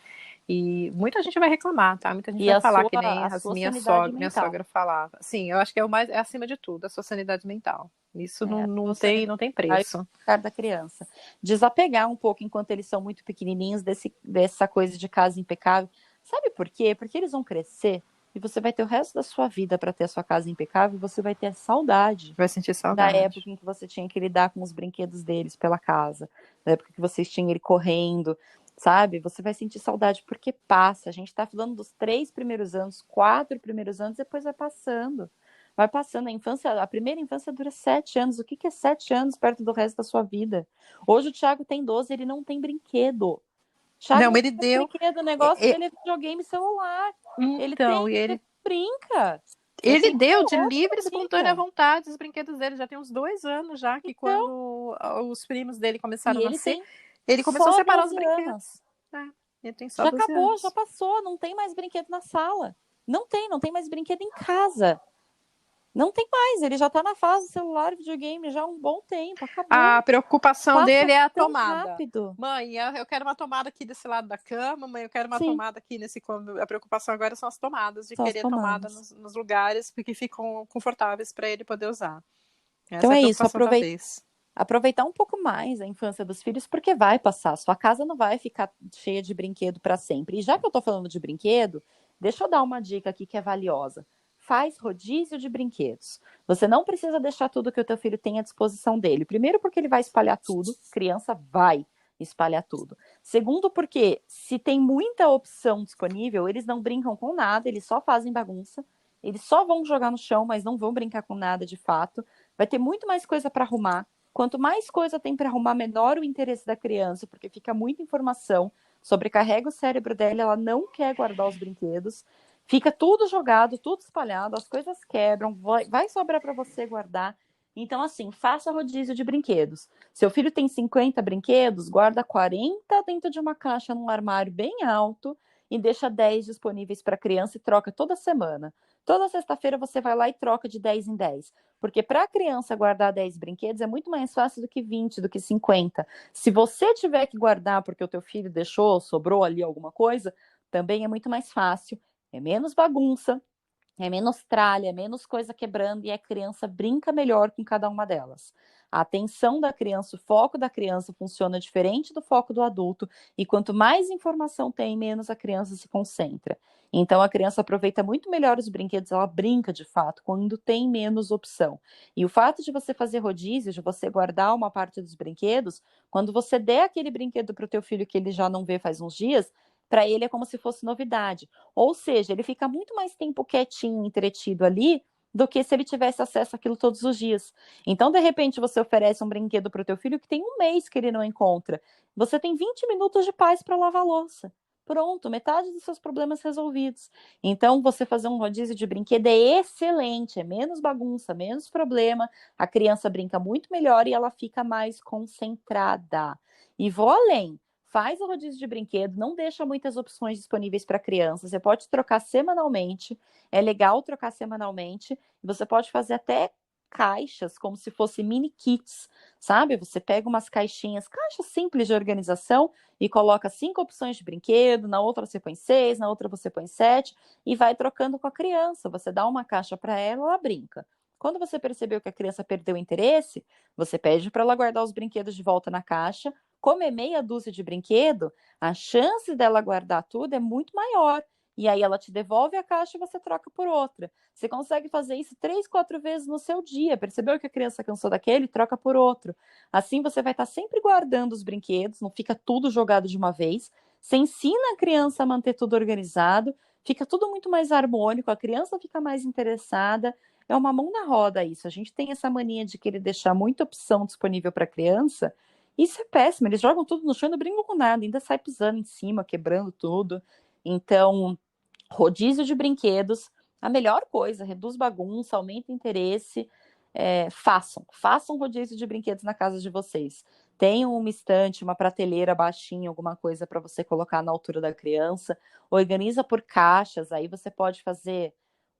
E muita gente vai reclamar, tá? Muita gente E vai falar que nem a sua sanidade minha mental. sogra falava. Sim, eu acho que é acima de tudo, a sua sanidade mental. Isso A não sua tem, sanidade não tem mental e o preço. bem-estar da criança. Desapegar um pouco enquanto eles são muito pequenininhos dessa coisa de casa impecável. Sabe por quê? Porque eles vão crescer e você vai ter o resto da sua vida para ter a sua casa impecável e você vai ter saudade Vai sentir da saudade. época em que você tinha que lidar com os brinquedos deles pela casa, da época que vocês tinham ele correndo, sabe? Você vai sentir saudade porque passa. A gente tá falando dos 3 primeiros anos, 4 primeiros anos, depois vai passando. Vai passando. A primeira infância dura 7 anos. O que é 7 anos perto do resto da sua vida? Hoje o Thiago tem 12, ele não tem brinquedo. Thiago Não, não ele tem mais deu. brinquedo, o negócio é- é- dele é videogame e celular. Ele tem, então, e ele ele, brinca. Ele ele tem deu uma de hora que livre e ele espontânea brinca. vontade os brinquedos dele. Já tem uns 2 anos já que Então, quando os primos dele começaram e a ele nascer, tem ele começou a só separar os 12 brinquedos. anos. É, ele tem só Já 12 acabou, já anos. passou, não tem mais brinquedo na sala. Não tem mais brinquedo em casa. Não tem mais, ele já tá na fase celular e videogame já há um bom tempo, A acabou. preocupação Passa dele é a tão tomada. rápido. Mãe, eu quero uma tomada aqui desse lado da cama, mãe, eu quero uma Sim, tomada aqui nesse. A preocupação agora são as tomadas, de só as querer tomada tomadas. nos lugares porque ficam confortáveis para ele poder usar. Então Essa é a é isso, preocupação da vez. aproveitar um pouco mais a infância dos filhos, porque vai passar. Sua casa não vai ficar cheia de brinquedo para sempre. E já que eu tô falando de brinquedo, deixa eu dar uma dica aqui que é valiosa. Faz rodízio de brinquedos. Você não precisa deixar tudo que o teu filho tem à disposição dele. Primeiro, porque ele vai espalhar tudo, criança vai espalhar tudo. Segundo, porque se tem muita opção disponível, eles não brincam com nada, eles só fazem bagunça. Eles só vão jogar no chão, mas não vão brincar com nada de fato. Vai ter muito mais coisa para arrumar. Quanto mais coisa tem para arrumar, menor o interesse da criança, porque fica muita informação, sobrecarrega o cérebro dela, ela não quer guardar os brinquedos. Fica tudo jogado, tudo espalhado, as coisas quebram, vai sobrar para você guardar. Então, assim, faça rodízio de brinquedos. Seu filho tem 50 brinquedos, guarda 40 dentro de uma caixa num armário bem alto e deixa 10 disponíveis para a criança e troca toda semana. Toda sexta-feira você vai lá e troca de 10 em 10. Porque para a criança guardar 10 brinquedos é muito mais fácil do que 20, do que 50. Se você tiver que guardar porque o teu filho deixou, sobrou ali alguma coisa, também é muito mais fácil. É menos bagunça, é menos tralha, é menos coisa quebrando e a criança brinca melhor com cada uma delas. A atenção da criança, o foco da criança funciona diferente do foco do adulto, e quanto mais informação tem, menos a criança se concentra. Então a criança aproveita muito melhor os brinquedos, ela brinca de fato quando tem menos opção. E o fato de você fazer rodízio, de você guardar uma parte dos brinquedos, quando você der aquele brinquedo para o teu filho que ele já não vê faz uns dias, para ele é como se fosse novidade. Ou seja, ele fica muito mais tempo quietinho, entretido ali, do que se ele tivesse acesso àquilo todos os dias. Então, de repente, você oferece um brinquedo para o teu filho que tem um mês que ele não encontra. Você tem 20 minutos de paz para lavar a louça. Pronto, metade dos seus problemas resolvidos. Então, você fazer um rodízio de brinquedo é excelente, é menos bagunça, menos problema. A criança brinca muito melhor e ela fica mais concentrada. E vou além. Faz o rodízio de brinquedo, não deixa muitas opções disponíveis para criança. Você pode trocar semanalmente, é legal trocar semanalmente. Você pode fazer até caixas, como se fossem mini kits, sabe? Você pega umas caixinhas, caixas simples de organização, e coloca 5 opções de brinquedo, na outra você põe 6, na outra você põe 7, e vai trocando com a criança. Você dá uma caixa para ela, ela brinca. Quando você percebeu que a criança perdeu o interesse, você pede para ela guardar os brinquedos de volta na caixa. Como é meia dúzia de brinquedo, a chance dela guardar tudo é muito maior. E aí ela te devolve a caixa e você troca por outra. Você consegue fazer isso 3, 4 vezes no seu dia. Percebeu que a criança cansou daquele? Troca por outro. Assim você vai estar sempre guardando os brinquedos, não fica tudo jogado de uma vez. Você ensina a criança a manter tudo organizado, fica tudo muito mais harmônico, a criança fica mais interessada. É uma mão na roda isso. A gente tem essa mania de querer deixar muita opção disponível para a criança. Isso é péssimo. Eles jogam tudo no chão e não brincam com nada, ainda sai pisando em cima, quebrando tudo. Então, rodízio de brinquedos, a melhor coisa, reduz bagunça, aumenta interesse. Façam rodízio de brinquedos na casa de vocês. Tenham uma estante, uma prateleira baixinha, alguma coisa para você colocar na altura da criança. Organiza por caixas, aí você pode fazer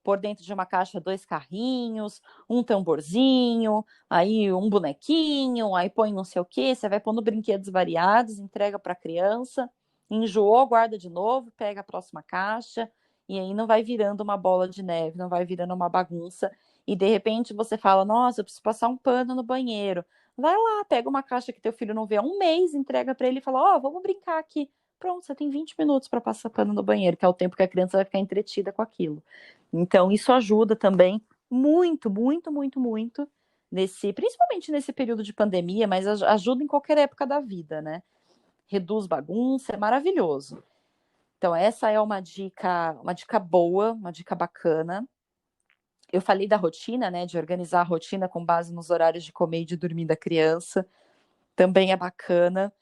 por dentro de uma caixa 2 carrinhos, um tamborzinho, aí um bonequinho, aí põe não sei o que, você vai pondo brinquedos variados, entrega para a criança, enjoou, guarda de novo, pega a próxima caixa, e aí não vai virando uma bola de neve, não vai virando uma bagunça, e de repente você fala, nossa, eu preciso passar um pano no banheiro. Vai lá, pega uma caixa que teu filho não vê há um mês, entrega para ele e fala, ó, vamos brincar aqui. Pronto, você tem 20 minutos para passar pano no banheiro, que é o tempo que a criança vai ficar entretida com aquilo. Então, isso ajuda também muito, muito, muito, muito, principalmente nesse período de pandemia, mas ajuda em qualquer época da vida, né? Reduz bagunça, é maravilhoso. Então, essa é uma dica boa, uma dica bacana. Eu falei da rotina, né? De organizar a rotina com base nos horários de comer e de dormir da criança. Também é bacana.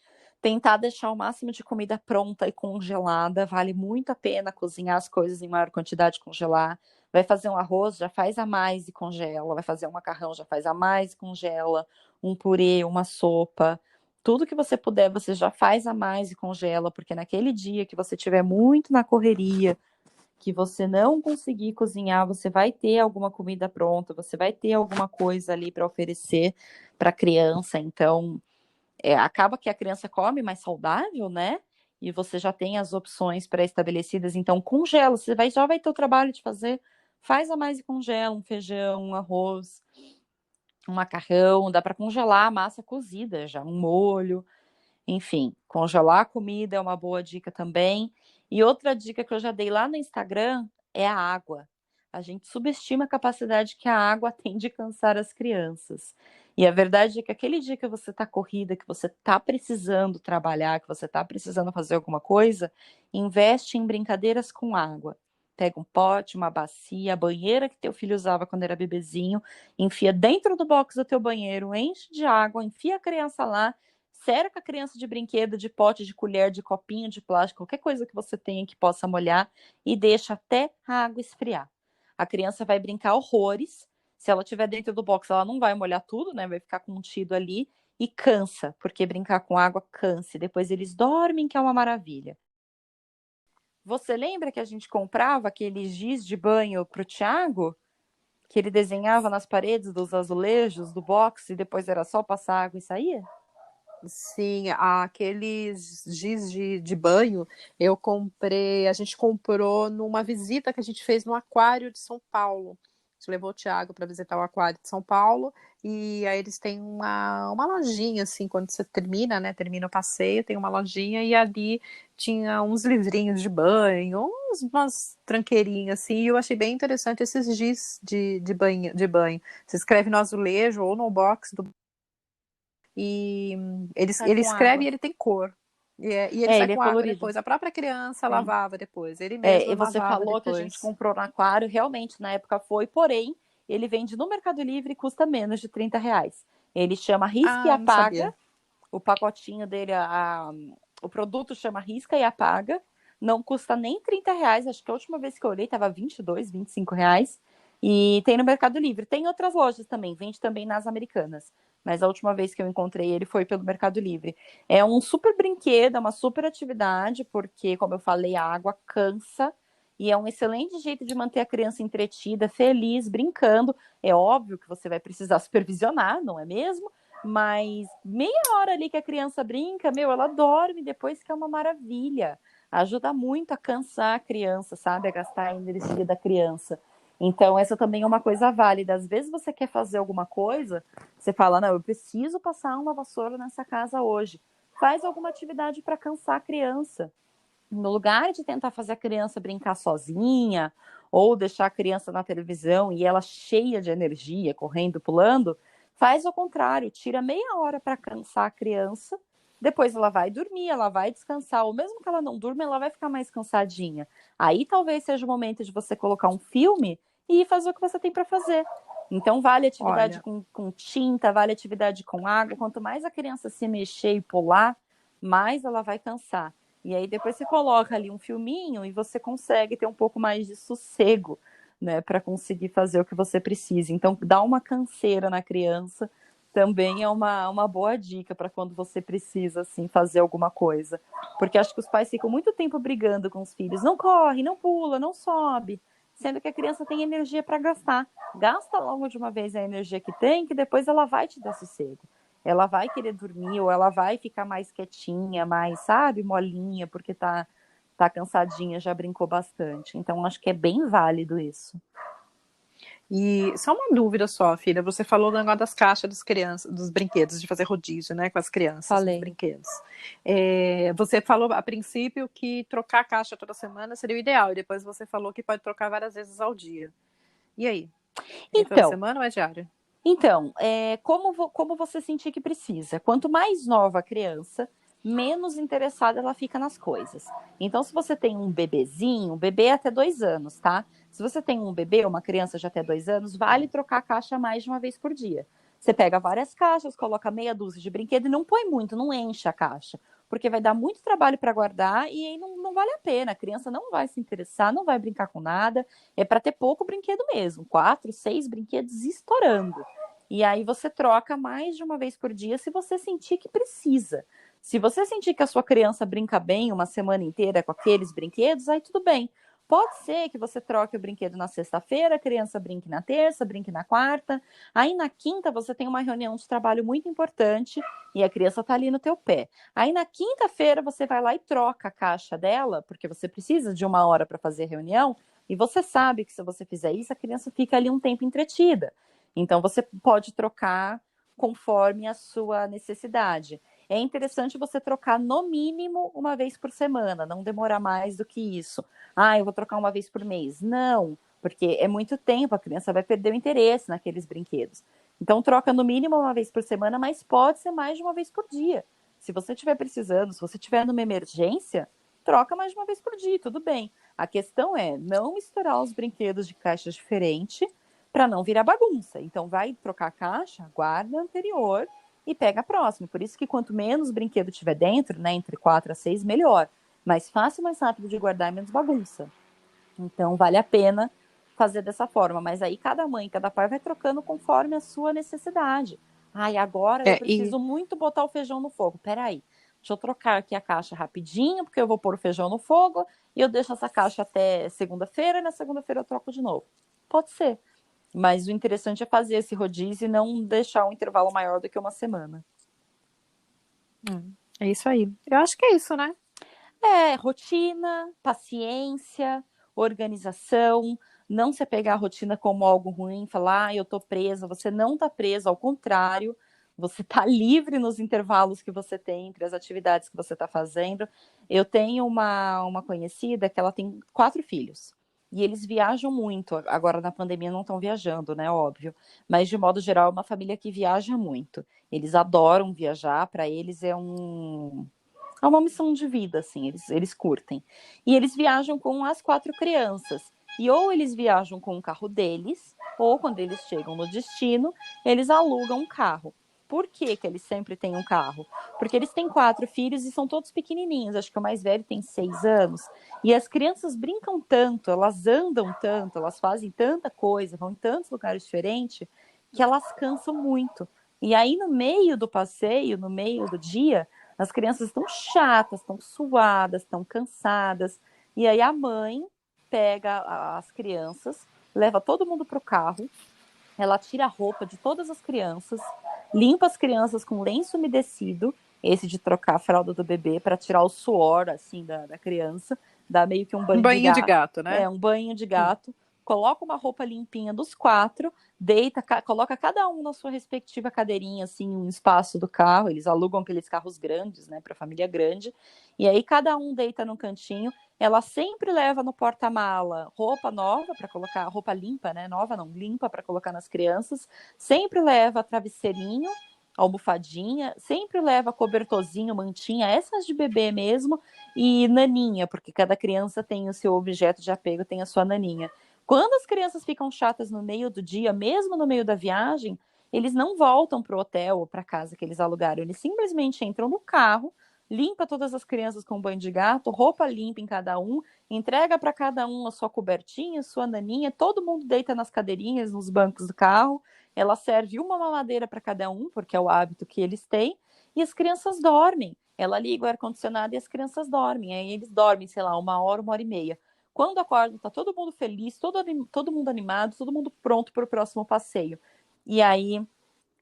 Tentar deixar o máximo de comida pronta e congelada. Vale muito a pena cozinhar as coisas em maior quantidade e congelar. Vai fazer um arroz, já faz a mais e congela. Vai fazer um macarrão, já faz a mais e congela. Um purê, uma sopa. Tudo que você puder, você já faz a mais e congela, porque naquele dia que você tiver muito na correria, que você não conseguir cozinhar, você vai ter alguma comida pronta, você vai ter alguma coisa ali para oferecer para a criança. Então, acaba que a criança come mais saudável, né? E você já tem as opções pré-estabelecidas, então congela, já vai ter o trabalho de fazer, faz a mais e congela, um feijão, um arroz, um macarrão, dá para congelar a massa cozida já, um molho, enfim, congelar a comida é uma boa dica também. E outra dica que eu já dei lá no Instagram é a água. A gente subestima a capacidade que a água tem de cansar as crianças. E a verdade é que aquele dia que você está corrida, que você está precisando trabalhar, que você está precisando fazer alguma coisa, investe em brincadeiras com água. Pega um pote, uma bacia, a banheira que teu filho usava quando era bebezinho, enfia dentro do box do teu banheiro, enche de água, enfia a criança lá, cerca a criança de brinquedo, de pote, de colher, de copinho de plástico, qualquer coisa que você tenha que possa molhar e deixa até a água esfriar. A criança vai brincar horrores. Se ela estiver dentro do box, ela não vai molhar tudo, né? Vai ficar contido ali e cansa, porque brincar com água cansa. Depois eles dormem, que é uma maravilha. Você lembra que a gente comprava aqueles giz de banho pro Thiago? Que ele desenhava nas paredes dos azulejos do box e depois era só passar água e saía? Sim, aqueles giz de banho eu comprei, a gente comprou numa visita que a gente fez no Aquário de São Paulo. A gente levou o Thiago para visitar o Aquário de São Paulo e aí eles têm uma lojinha, assim, quando você termina, né? Termina o passeio, tem uma lojinha e ali tinha uns livrinhos de banho, umas tranqueirinhas, assim, e eu achei bem interessante esses giz de banho. Você escreve no azulejo ou no box do e ele Com escreve água. e ele tem cor. E ele sai Ele é com água colorido. depois. A própria criança Sim. lavava depois. Ele mesmo E você lavava falou que a gente depois. comprou no aquário, realmente na época foi, porém, ele vende no Mercado Livre e custa menos de R$ 30. Ele chama Risca e Ah, não Apaga, sabia. o pacotinho dele, o produto chama Risca e Apaga, não custa nem R$ 30, acho que a última vez que eu olhei estava R$ 22, R$ 25, e tem no Mercado Livre. Tem outras lojas também, vende também nas Americanas, mas a última vez que eu encontrei ele foi pelo Mercado Livre. É um super brinquedo, é uma super atividade, porque, como eu falei, a água cansa, E é um excelente jeito de manter a criança entretida, feliz, brincando. É óbvio que você vai precisar supervisionar, não é mesmo? Mas meia hora ali que a criança brinca, ela dorme depois, que é uma maravilha. Ajuda muito a cansar a criança, sabe? A gastar a energia da criança. Então, essa também é uma coisa válida. Às vezes você quer fazer alguma coisa, você fala, não, eu preciso passar uma vassoura nessa casa hoje. Faz alguma atividade para cansar a criança. No lugar de tentar fazer a criança brincar sozinha, ou deixar a criança na televisão e ela cheia de energia, correndo, pulando, faz o contrário, tira meia hora para cansar a criança, depois ela vai dormir, ela vai descansar, ou mesmo que ela não durma, ela vai ficar mais cansadinha. Aí talvez seja o momento de você colocar um filme e fazer o que você tem para fazer. Então vale atividade Olha, com tinta, vale atividade com água. Quanto mais a criança se mexer e pular, mais ela vai cansar. E aí depois você coloca ali um filminho e você consegue ter um pouco mais de sossego, né, para conseguir fazer o que você precisa. Então, dar uma canseira na criança também é uma boa dica para quando você precisa, assim, fazer alguma coisa. Porque acho que os pais ficam muito tempo brigando com os filhos. Não corre, não pula, não sobe. Sendo que a criança tem energia para gastar. Gasta logo de uma vez a energia que tem, que depois ela vai te dar sossego. Ela vai querer dormir, ou ela vai ficar mais quietinha, mais, sabe, molinha, porque tá cansadinha, já brincou bastante. Então, acho que é bem válido isso. e só uma dúvida só, filha. Você falou do negócio das caixas dos crianças, dos brinquedos, de fazer rodízio, né, com as crianças, dos Falei. brinquedos. Você falou a princípio que trocar a caixa toda semana seria o ideal, e depois você falou que pode trocar várias vezes ao dia. E aí? É toda Então, semana ou é diário? como você sentir que precisa. Quanto mais nova a criança, menos interessada ela fica nas coisas. Então, se você tem um bebezinho, um bebê até 2 anos, tá? Se você tem um bebê, uma criança de até 2 anos, vale trocar a caixa mais de uma vez por dia. Você pega várias caixas, coloca meia dúzia de brinquedo e não põe muito, não enche a caixa. Porque vai dar muito trabalho para guardar e aí não vale a pena. A criança não vai se interessar, não vai brincar com nada. É para ter pouco brinquedo mesmo. 4, 6 brinquedos estourando. E aí você troca mais de uma vez por dia se você sentir que precisa. Se você sentir que a sua criança brinca bem uma semana inteira com aqueles brinquedos, aí tudo bem. Pode ser que você troque o brinquedo na sexta-feira, a criança brinque na terça, brinque na quarta. Aí na quinta você tem uma reunião de trabalho muito importante e a criança está ali no teu pé. Aí na quinta-feira você vai lá e troca a caixa dela, porque você precisa de uma hora para fazer a reunião, e você sabe que se você fizer isso, a criança fica ali um tempo entretida. Então, você pode trocar conforme a sua necessidade. É interessante você trocar no mínimo uma vez por semana, não demorar mais do que isso. Ah, eu vou trocar uma vez por mês. Não, porque é muito tempo, a criança vai perder o interesse naqueles brinquedos. Então, troca no mínimo uma vez por semana, mas pode ser mais de uma vez por dia. Se você estiver precisando, se você estiver numa emergência, troca mais de uma vez por dia, tudo bem. A questão é não misturar os brinquedos de caixas diferentes para não virar bagunça. Então, vai trocar a caixa, guarda a anterior e pega a próxima. Por isso que quanto menos brinquedo tiver dentro, né, entre 4 a 6, melhor. Mais fácil, mais rápido de guardar e menos bagunça. Então, vale a pena fazer dessa forma. Mas aí, cada mãe, cada pai vai trocando conforme a sua necessidade. Ai, agora eu E preciso muito botar o feijão no fogo. Peraí, deixa eu trocar aqui a caixa rapidinho, porque eu vou pôr o feijão no fogo e eu deixo essa caixa até segunda-feira e na segunda-feira eu troco de novo. Pode ser. Mas o interessante é fazer esse rodízio e não deixar um intervalo maior do que uma semana. é isso aí. Eu acho que é isso, né? É, rotina, paciência, organização, não se pegar a rotina como algo ruim, falar, eu tô presa, você não tá presa, ao contrário, você tá livre nos intervalos que você tem entre as atividades que você tá fazendo. Eu tenho uma conhecida que ela tem 4 filhos. E eles viajam muito. Agora, na pandemia, não estão viajando, né? Óbvio. Mas, de modo geral, é uma família que viaja muito. Eles adoram viajar, para eles é uma missão de vida, assim, eles curtem. E eles viajam com as 4 crianças. E ou eles viajam com o carro deles, ou quando eles chegam no destino, eles alugam um carro. Por que que eles sempre têm um carro? Porque eles têm 4 filhos e são todos pequenininhos. Acho que o mais velho tem 6 anos. E as crianças brincam tanto, elas andam tanto, elas fazem tanta coisa, vão em tantos lugares diferentes, que elas cansam muito. E aí, no meio do passeio, no meio do dia, as crianças estão chatas, estão suadas, estão cansadas. E aí a mãe pega as crianças, leva todo mundo pro carro, ela tira a roupa de todas as crianças, limpa as crianças com lenço umedecido, esse de trocar a fralda do bebê para tirar o suor, assim, da criança, dá meio que um Um banho de banho de gato. gato, né? Um banho de gato. Coloca uma roupa limpinha dos 4, deita, coloca cada um na sua respectiva cadeirinha, assim, um espaço do carro. Eles alugam aqueles carros grandes, né, para família grande. E aí cada um deita num cantinho. Ela sempre leva no porta-mala roupa nova para colocar, roupa limpa, né? Nova não, limpa para colocar nas crianças. Sempre leva travesseirinho, almofadinha, sempre leva cobertorzinho, mantinha, essas de bebê mesmo, e naninha, porque cada criança tem o seu objeto de apego, tem a sua naninha. Quando as crianças ficam chatas no meio do dia, mesmo no meio da viagem, eles não voltam para o hotel ou para casa que eles alugaram, eles simplesmente entram no carro, limpa todas as crianças com banho de gato, roupa limpa em cada um, entrega para cada um a sua cobertinha, a sua naninha, todo mundo deita nas cadeirinhas, nos bancos do carro, ela serve uma mamadeira para cada um, porque é o hábito que eles têm, e as crianças dormem. Ela liga o ar-condicionado e as crianças dormem. Aí eles dormem, sei lá, 1 hora e meia. Quando acordam, tá todo mundo feliz, todo mundo animado, todo mundo pronto para o próximo passeio. E aí,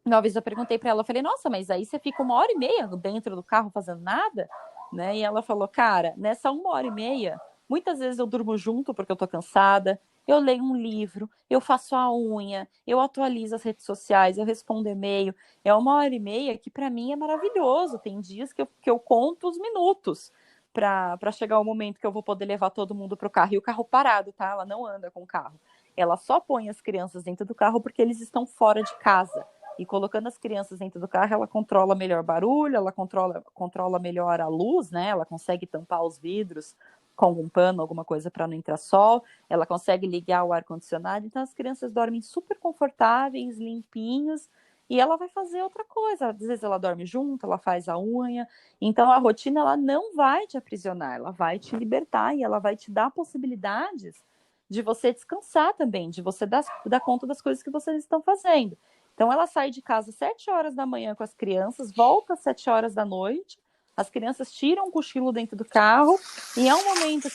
uma vez eu perguntei para ela, eu falei, nossa, mas aí você fica 1 hora e meia dentro do carro fazendo nada? Né? E ela falou, cara, nessa 1 hora e meia, muitas vezes eu durmo junto porque eu tô cansada, eu leio um livro, eu faço a unha, eu atualizo as redes sociais, eu respondo e-mail. É 1 hora e meia que para mim é maravilhoso. Tem dias que eu conto os minutos para chegar o momento que eu vou poder levar todo mundo pro carro. E o carro parado, tá? Ela não anda com o carro. Ela só põe as crianças dentro do carro porque eles estão fora de casa. E colocando as crianças dentro do carro, ela controla melhor barulho, ela controla melhor a luz, né? Ela consegue tampar os vidros com um pano, alguma coisa para não entrar sol. Ela consegue ligar o ar-condicionado. Então, as crianças dormem super confortáveis, limpinhos. E ela vai fazer outra coisa. Às vezes ela dorme junto, ela faz a unha. Então, a rotina, ela não vai te aprisionar, ela vai te libertar e ela vai te dar possibilidades de você descansar também, de você dar conta das coisas que vocês estão fazendo. Então, ela sai de casa às 7 horas da manhã com as crianças, volta às 7 horas da noite, as crianças tiram um cochilo dentro do carro, e é um momento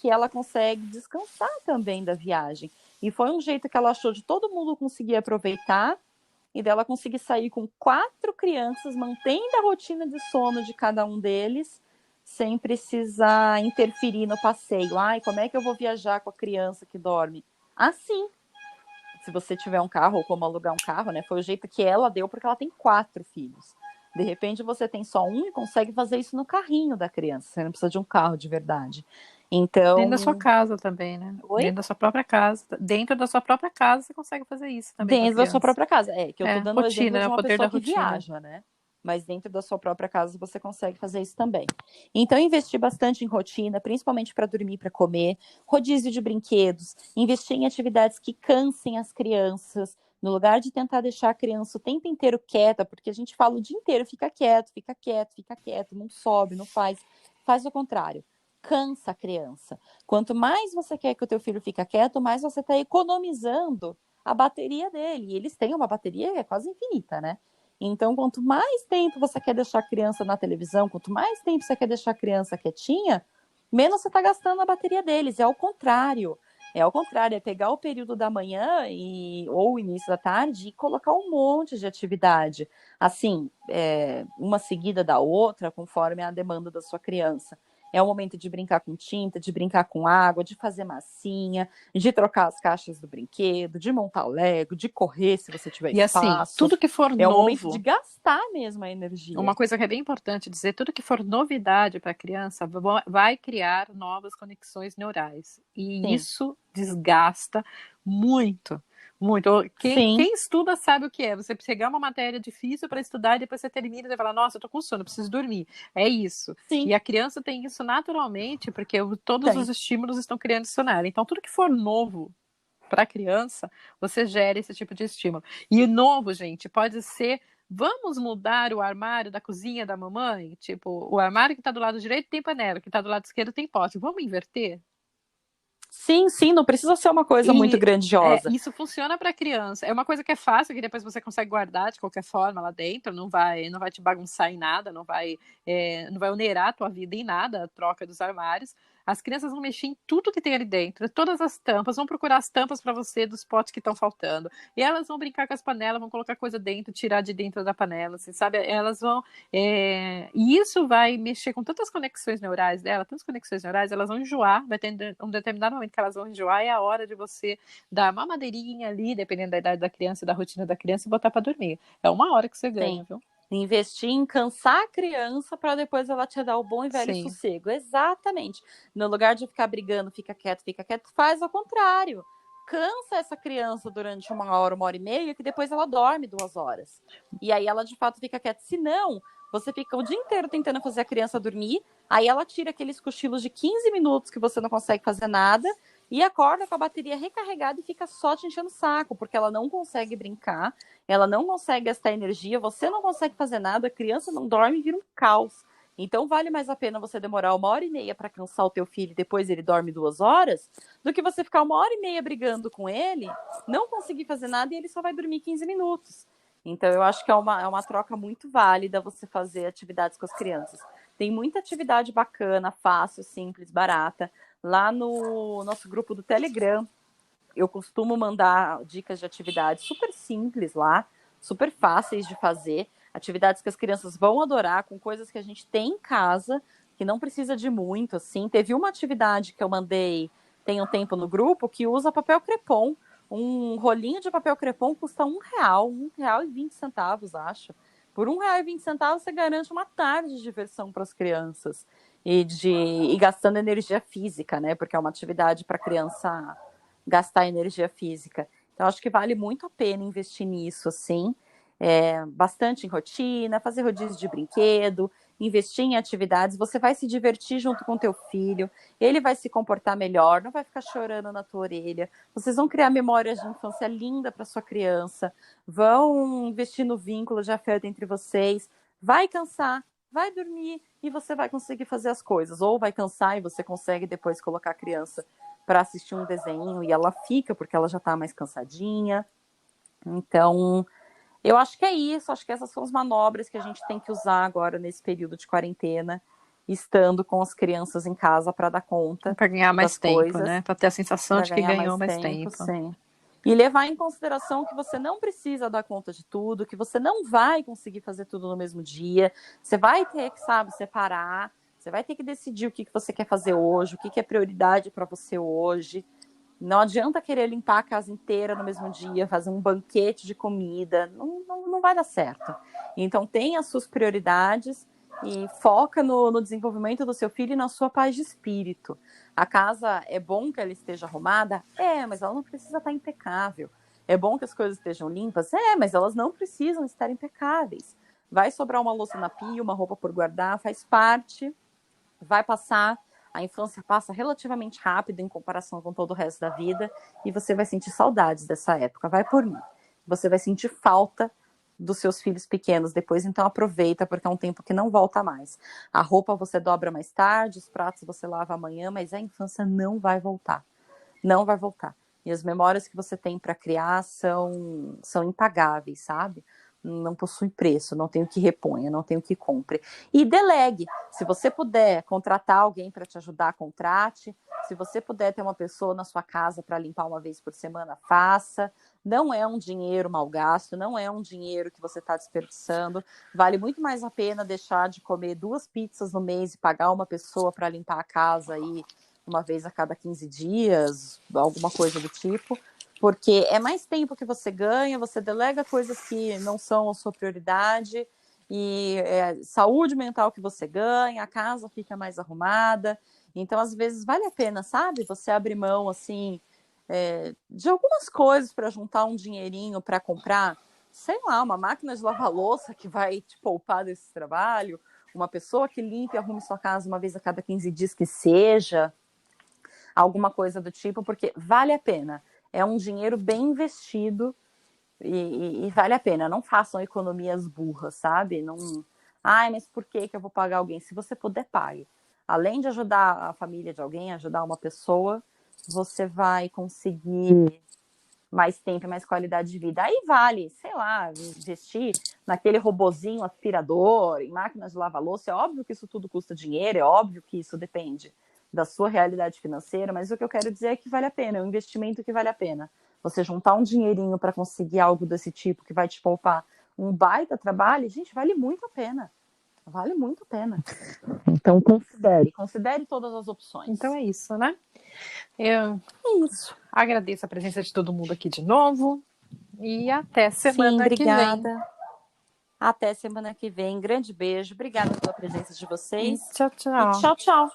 que ela consegue descansar também da viagem. E foi um jeito que ela achou de todo mundo conseguir aproveitar, e dela conseguir sair com 4 crianças, mantendo a rotina de sono de cada um deles, sem precisar interferir no passeio. Ai, como é que eu vou viajar com a criança que dorme? Assim, se você tiver um carro ou como alugar um carro, né? Foi o jeito que ela deu, porque ela tem 4 filhos. De repente você tem só um e consegue fazer isso no carrinho da criança. Você não precisa de um carro de verdade. Dentro da sua Então, casa também, né? oi? Dentro da sua própria casa. Dentro da sua própria casa você consegue fazer isso também com a Dentro da sua criança. própria casa. É, que eu tô dando o Rotina, exemplo né? de O uma poder da pessoa que rotina. viaja, né? Mas dentro da sua própria casa você consegue fazer isso também. Então, investir bastante em rotina, principalmente para dormir, para comer, rodízio de brinquedos, investir em atividades que cansem as crianças, no lugar de tentar deixar a criança o tempo inteiro quieta, porque a gente fala o dia inteiro, fica quieto, fica quieto, fica quieto, não sobe, não faz. Faz o contrário. Cansa a criança. Quanto mais você quer que o teu filho fique quieto, mais você está economizando a bateria dele. E eles têm uma bateria que é quase infinita, né? Então, quanto mais tempo você quer deixar a criança na televisão, quanto mais tempo você quer deixar a criança quietinha, menos você está gastando a bateria deles. É ao contrário. É ao contrário, é pegar o período da manhã ou o início da tarde e colocar um monte de atividade. Assim, uma seguida da outra, conforme a demanda da sua criança. É o momento de brincar com tinta, de brincar com água, de fazer massinha, de trocar as caixas do brinquedo, de montar Lego, de correr se você tiver E assim, espaço. tudo que for É o momento de novo, gastar mesmo a energia. uma coisa que é bem importante dizer, tudo que for novidade para a criança vai criar novas conexões neurais. E Sim, isso desgasta muito, muito. sim, Quem estuda sabe o que é. Você pegar uma matéria difícil para estudar e depois você termina e você fala, nossa, eu tô com sono, eu preciso dormir. É isso. sim, E a criança tem isso naturalmente, porque todos os tem. estímulos estão criando isso nela. Então, tudo que for novo para a criança, você gera esse tipo de estímulo. E o novo, gente, pode ser. Vamos mudar o armário da cozinha da mamãe? Tipo, o armário que está do lado direito tem panela, que está do lado esquerdo tem pote. Vamos inverter? Sim, sim, não precisa ser uma coisa muito E grandiosa. isso funciona para criança. É uma coisa que é fácil, que depois você consegue guardar de qualquer forma lá dentro, não vai te bagunçar em nada, não vai onerar a tua vida em nada, a troca dos armários. As crianças vão mexer em tudo que tem ali dentro, todas as tampas, vão procurar as tampas para você dos potes que estão faltando. E elas vão brincar com as panelas, vão colocar coisa dentro, tirar de dentro da panela, assim, sabe? Elas vão. E isso vai mexer com tantas conexões neurais dela, tantas conexões neurais, elas vão enjoar, vai ter um determinado momento que elas vão enjoar, e é a hora de você dar uma madeirinha ali, dependendo da idade da criança e da rotina da criança, e botar para dormir. É uma hora que você ganha, viu? Investir em cansar a criança para depois ela te dar o bom e velho Sim. sossego. Exatamente. No lugar de ficar brigando, fica quieto, faz ao contrário. Cansa essa criança durante 1 hora e meia, que depois ela dorme 2 horas. E aí ela de fato fica quieta. Se não, você fica o dia inteiro tentando fazer a criança dormir, aí ela tira aqueles cochilos de 15 minutos que você não consegue fazer nada, e acorda com a bateria recarregada e fica só te enchendo o saco, porque ela não consegue brincar, ela não consegue gastar energia, você não consegue fazer nada, a criança não dorme e vira um caos. Então vale mais a pena você demorar 1 hora e meia para cansar o teu filho e depois ele dorme 2 horas, do que você ficar 1 hora e meia brigando com ele, não conseguir fazer nada e ele só vai dormir 15 minutos. Então eu acho que é uma troca muito válida você fazer atividades com as crianças. Tem muita atividade bacana, fácil, simples, barata. Lá no nosso grupo do Telegram, eu costumo mandar dicas de atividades super simples lá, super fáceis de fazer, atividades que as crianças vão adorar, com coisas que a gente tem em casa, que não precisa de muito, assim. Teve uma atividade que eu mandei tem um tempo no grupo, que usa papel crepom. Um rolinho de papel crepom custa R$ 1, R$ 1,20, acho. Por R$ 1,20 você garante uma tarde de diversão para as crianças. E gastando energia física, né? Porque é uma atividade para criança gastar energia física. Então, acho que vale muito a pena investir nisso, assim. Bastante em rotina, fazer rodízio de brinquedo, investir em atividades, você vai se divertir junto com teu filho, ele vai se comportar melhor, não vai ficar chorando na tua orelha, vocês vão criar memórias de infância linda para sua criança, vão investir no vínculo de afeto entre vocês, vai cansar, vai dormir e você vai conseguir fazer as coisas, ou vai cansar e você consegue depois colocar a criança para assistir um desenho e ela fica porque ela já está mais cansadinha. Então, eu acho que é isso, acho que essas são as manobras que a gente tem que usar agora nesse período de quarentena, estando com as crianças em casa para dar conta para ganhar mais das tempo, coisas, né? Para ter a sensação de que ganhou mais tempo. Sim. E levar em consideração que você não precisa dar conta de tudo, que você não vai conseguir fazer tudo no mesmo dia, você vai ter que, separar, você vai ter que decidir o que você quer fazer hoje, o que é prioridade para você hoje. Não adianta querer limpar a casa inteira no mesmo dia, fazer um banquete de comida, não vai dar certo. Então, tenha as suas prioridades e foca no desenvolvimento do seu filho e na sua paz de espírito. A casa é bom que ela esteja arrumada? Mas ela não precisa estar impecável. É bom que as coisas estejam limpas? Mas elas não precisam estar impecáveis. Vai sobrar uma louça na pia, uma roupa por guardar, faz parte, vai passar. A infância passa relativamente rápido em comparação com todo o resto da vida e você vai sentir saudades dessa época. Vai por mim. Você vai sentir falta dos seus filhos pequenos depois, então aproveita, porque é um tempo que não volta mais. A roupa você dobra mais tarde, os pratos você lava amanhã, mas a infância não vai voltar. Não vai voltar. E as memórias que você tem para criar são impagáveis, sabe? Não possui preço, não tem o que reponha, não tem o que compre. E delegue. Se você puder contratar alguém para te ajudar, contrate. Se você puder ter uma pessoa na sua casa para limpar uma vez por semana, faça. Não é um dinheiro mal gasto, não é um dinheiro que você está desperdiçando. Vale muito mais a pena deixar de comer 2 pizzas no mês e pagar uma pessoa para limpar a casa aí uma vez a cada 15 dias, alguma coisa do tipo, porque é mais tempo que você ganha, você delega coisas que não são a sua prioridade, e saúde mental que você ganha, a casa fica mais arrumada. Então, às vezes, vale a pena, sabe? Você abrir mão, assim, de algumas coisas para juntar um dinheirinho para comprar, sei lá, uma máquina de lavar louça que vai te poupar desse trabalho, uma pessoa que limpe e arrume sua casa uma vez a cada 15 dias que seja, alguma coisa do tipo, porque vale a pena. É um dinheiro bem investido e vale a pena. Não façam economias burras, sabe? Não... mas por que eu vou pagar alguém? Se você puder, pague. Além de ajudar a família de alguém, ajudar uma pessoa, você vai conseguir mais tempo e mais qualidade de vida. Aí vale, sei lá, investir naquele robozinho aspirador, em máquinas de lavar louça. É óbvio que isso tudo custa dinheiro, é óbvio que isso depende da sua realidade financeira, mas o que eu quero dizer é que vale a pena, é um investimento que vale a pena. Você juntar um dinheirinho para conseguir algo desse tipo, que vai te poupar um baita trabalho, gente, vale muito a pena. Vale muito a pena. Então, considere todas as opções. Então é isso, né? Eu É isso. agradeço a presença de todo mundo aqui de novo e até semana que vem. Obrigada. Até semana que vem. Grande beijo. Obrigada pela presença de vocês. Tchau, E tchau. tchau, tchau.